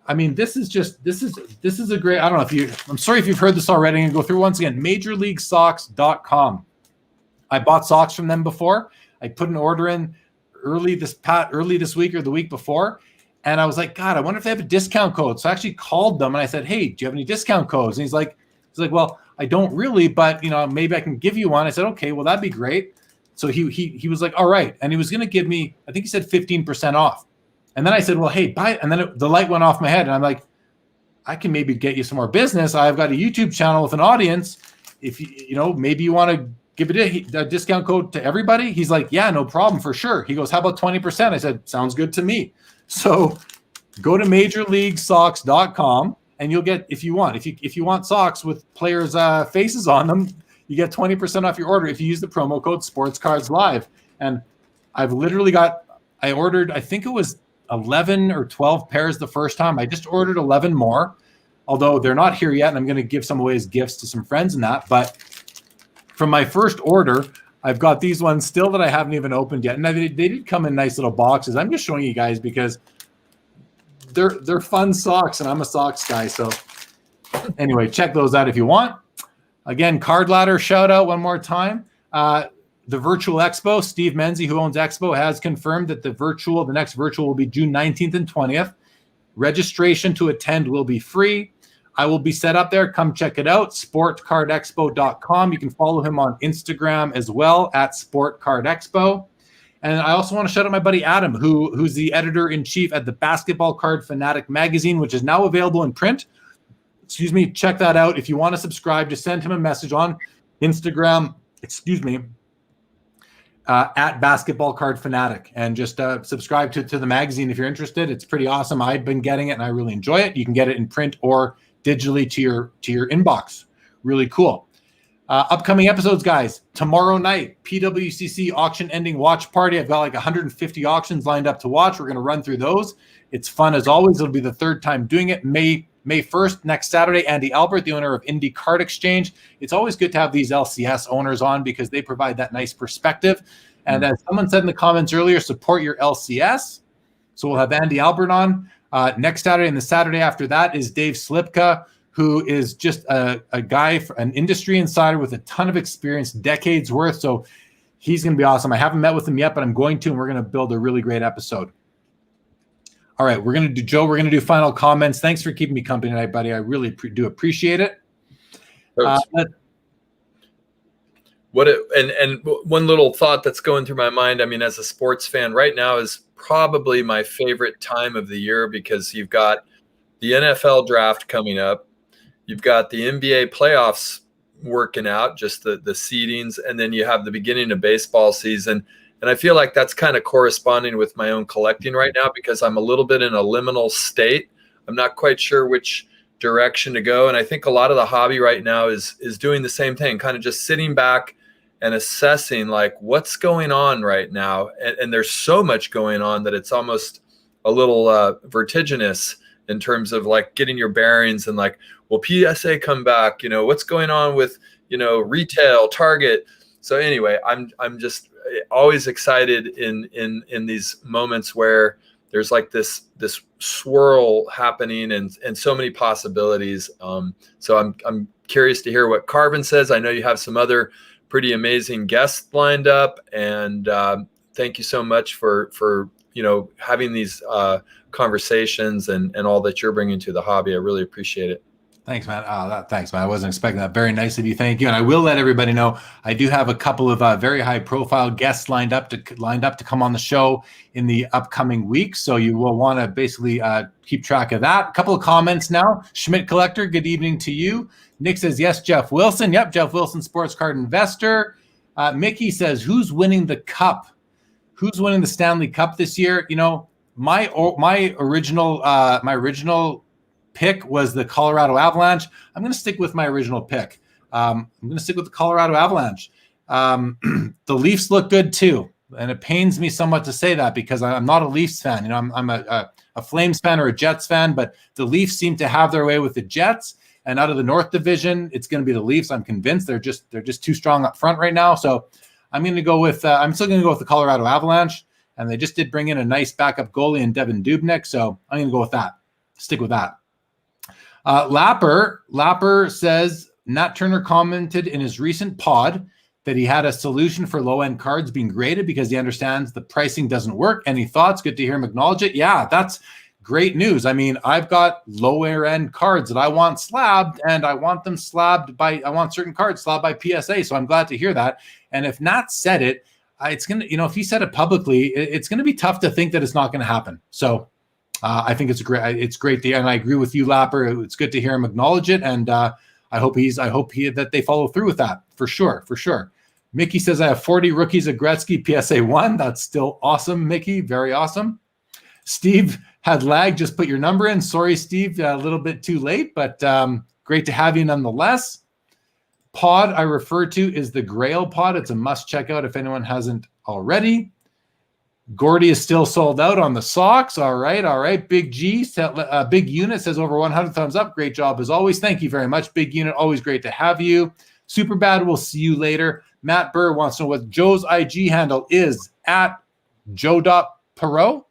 I mean, this is a great, I don't know I'm sorry if you've heard this already. I'm going to go through once again, majorleaguesocks.com. I bought socks from them before. I put an order in early this week or the week before, and I was like, God, I wonder if they have a discount code. So I actually called them and I said, hey, do you have any discount codes? And he's like, well, I don't really, but maybe I can give you one. I said, okay, well, that'd be great. So he was like, all right, and he was going to give me, I think he said 15% off. And then I said, well, hey, buy it. And then the light went off my head, and I'm like, I can maybe get you some more business. I've got a YouTube channel with an audience. If maybe you want to give it a discount code to everybody. He's like, yeah, no problem, for sure. He goes, how about 20%? I said, sounds good to me. So go to majorleaguesocks.com, and you'll get, if you want socks with players' faces on them, you get 20% off your order if you use the promo code SportsCardsLive. And I've literally I ordered, I think it was 11 or 12 pairs the first time. I just ordered 11 more, although they're not here yet, and I'm going to give some away as gifts to some friends and that. But from my first order, I've got these ones still that I haven't even opened yet. And they did come in nice little boxes. I'm just showing you guys because they're fun socks, and I'm a socks guy. So anyway, check those out if you want. Again, Card Ladder shout out one more time. The virtual expo, Steve Menzie, who owns Expo, has confirmed that the next virtual will be June 19th and 20th. Registration to attend will be free. I will be set up there. Come check it out. sportcardexpo.com. You can follow him on Instagram as well at sportcardexpo. And I also want to shout out my buddy Adam, who's the editor-in-chief at the Basketball Card Fanatic magazine, which is now available in print. Check that out. If you want to subscribe, just send him a message on Instagram, at Basketball Card Fanatic, and just subscribe to the magazine if you're interested. It's pretty awesome. I've been getting it, and I really enjoy it. You can get it in print or digitally to your inbox. Really cool. Upcoming episodes, guys. Tomorrow night, PWCC auction ending watch party. I've got like 150 auctions lined up to watch. We're going to run through those. It's fun as always. It'll be the 3rd time doing it. May 1st, next Saturday, Andy Albert, the owner of Indie Card Exchange. It's always good to have these LCS owners on because they provide that nice perspective. And as someone said in the comments earlier, support your LCS. So we'll have Andy Albert on. Next Saturday, and the Saturday after that is Dave Slipka, who is just a guy, an industry insider with a ton of experience, decades worth. So he's going to be awesome. I haven't met with him yet, but I'm going to, and we're going to build a really great episode. All right, we're going to do final comments. Thanks for keeping me company tonight, buddy. I really do appreciate it. One little thought that's going through my mind, I mean, as a sports fan, right now is probably my favorite time of the year because you've got the NFL draft coming up. You've got the NBA playoffs working out, just the seedings, and then you have the beginning of baseball season. And I feel like that's kind of corresponding with my own collecting right now because I'm a little bit in a liminal state. I'm not quite sure which direction to go. And I think a lot of the hobby right now is doing the same thing, kind of just sitting back and assessing like what's going on right now. And there's so much going on that it's almost a little vertiginous in terms of like getting your bearings and like, will PSA come back? What's going on with, retail, Target. So anyway, I'm just always excited in these moments where there's like this swirl happening and so many possibilities. So I'm curious to hear what Karvin says. I know you have some other pretty amazing guests lined up, and thank you so much for having these conversations and all that you're bringing to the hobby. I really appreciate it. Thanks, man. Thanks, man. I wasn't expecting that. Very nice of you. Thank you. And I will let everybody know I do have a couple of very high-profile guests lined up to come on the show in the upcoming weeks. So you will want to basically keep track of that. A couple of comments now. Schmidt Collector, good evening to you. Nick says, yes, Jeff Wilson. Yep, Jeff Wilson, sports card investor. Mickey says, who's winning the cup? Who's winning the Stanley Cup this year? My original pick was the Colorado Avalanche. I'm going to stick with my original pick. I'm going to stick with the Colorado Avalanche. The Leafs look good too, and it pains me somewhat to say that because I'm not a Leafs fan. I'm a Flames fan or a Jets fan, but the Leafs seem to have their way with the Jets. And out of the North Division, it's going to be the Leafs. I'm convinced they're just too strong up front right now. So I'm going to go with I'm still going to go with the Colorado Avalanche. And they just did bring in a nice backup goalie in Devin Dubnyk. So I'm going to go with that. Stick with that. Lapper says, Nat Turner commented in his recent pod that he had a solution for low-end cards being graded because he understands the pricing doesn't work. Any thoughts? Good to hear him acknowledge it. Yeah, that's great news. I mean, I've got lower-end cards that I want slabbed, and I want them I want certain cards slabbed by PSA, so I'm glad to hear that. And if Nat said it, it's going to, if he said it publicly, it's going to be tough to think that it's not going to happen. So I think it's great to hear, and I agree with you, Lapper. It's good to hear him acknowledge it, and I hope that they follow through with that for sure. Mickey says I have 40 rookies of Gretzky PSA 1. That's still awesome, Mickey. Very awesome. Steve had lag. Just put your number in. Sorry, Steve, a little bit too late, but great to have you nonetheless. Pod I refer to is the Grail pod. It's a must check out if anyone hasn't already. Gordy is still sold out on the socks. All right. Big G, Big Unit says over 100 thumbs up. Great job as always. Thank you very much, Big Unit. Always great to have you. Super Bad, we'll see you later. Matt Burr wants to know what Joe's IG handle is at joe.perot.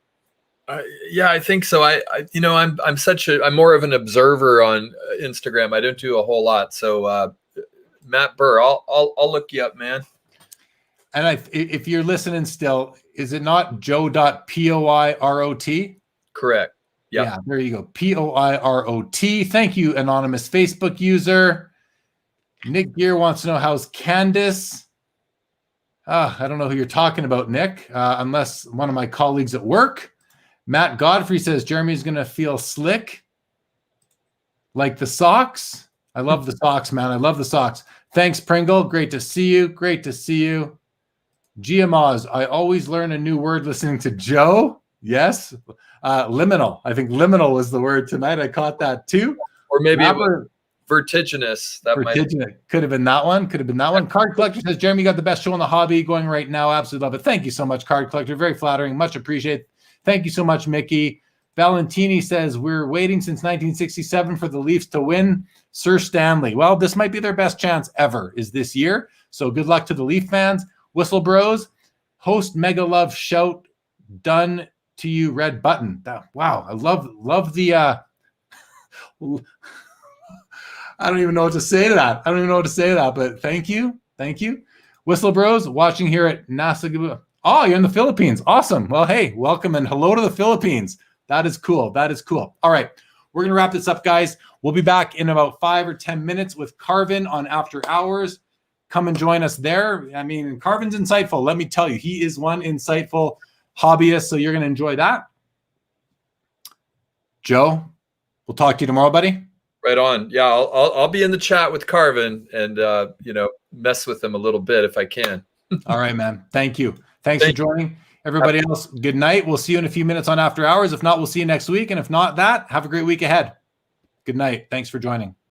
Yeah, I think so. I'm more of an observer on Instagram. I don't do a whole lot. So Matt Burr, I'll look you up, man. And if you're listening still, is it not joe.poirot? Correct. Yep. Yeah, there you go. POIROT. Thank you, anonymous Facebook user. Nick Gear wants to know how's Candace. I don't know who you're talking about, Nick, unless one of my colleagues at work. Matt Godfrey says Jeremy's going to feel slick like the socks. I love the socks, man. I love the socks. Thanks, Pringle. Great to see you. GMOs, I always learn a new word listening to Joe. Yes. Liminal. I think liminal was the word tonight. I caught that too. Or maybe vertiginous. Could have been that one. Card Collector says, Jeremy, you got the best show in the hobby going right now. Absolutely love it. Thank you so much, Card Collector. Very flattering. Much appreciated. Thank you so much, Mickey. Valentini says, we're waiting since 1967 for the Leafs to win Sir Stanley. Well, this might be their best chance ever is this year. So good luck to the Leaf fans. Whistle Bros, host Mega Love shout done to you, red button. Wow, I love the I don't even know what to say to that. But thank you. Whistle Bros, watching here at NASA. Oh, you're in the Philippines. Awesome. Well, hey, welcome and hello to the Philippines. That is cool. All right, we're going to wrap this up, guys. We'll be back in about 5 or 10 minutes with Karvin on After Hours. Come and join us there. I mean, Karvin's insightful. Let me tell you, he is one insightful hobbyist, so you're going to enjoy that. Joe, we'll talk to you tomorrow, buddy. Right on. Yeah, I'll be in the chat with Karvin and mess with him a little bit if I can. All right, man. Thank you. Thanks for joining. Everybody else, good night. We'll see you in a few minutes on After Hours. If not, we'll see you next week. And if not that, have a great week ahead. Good night. Thanks for joining.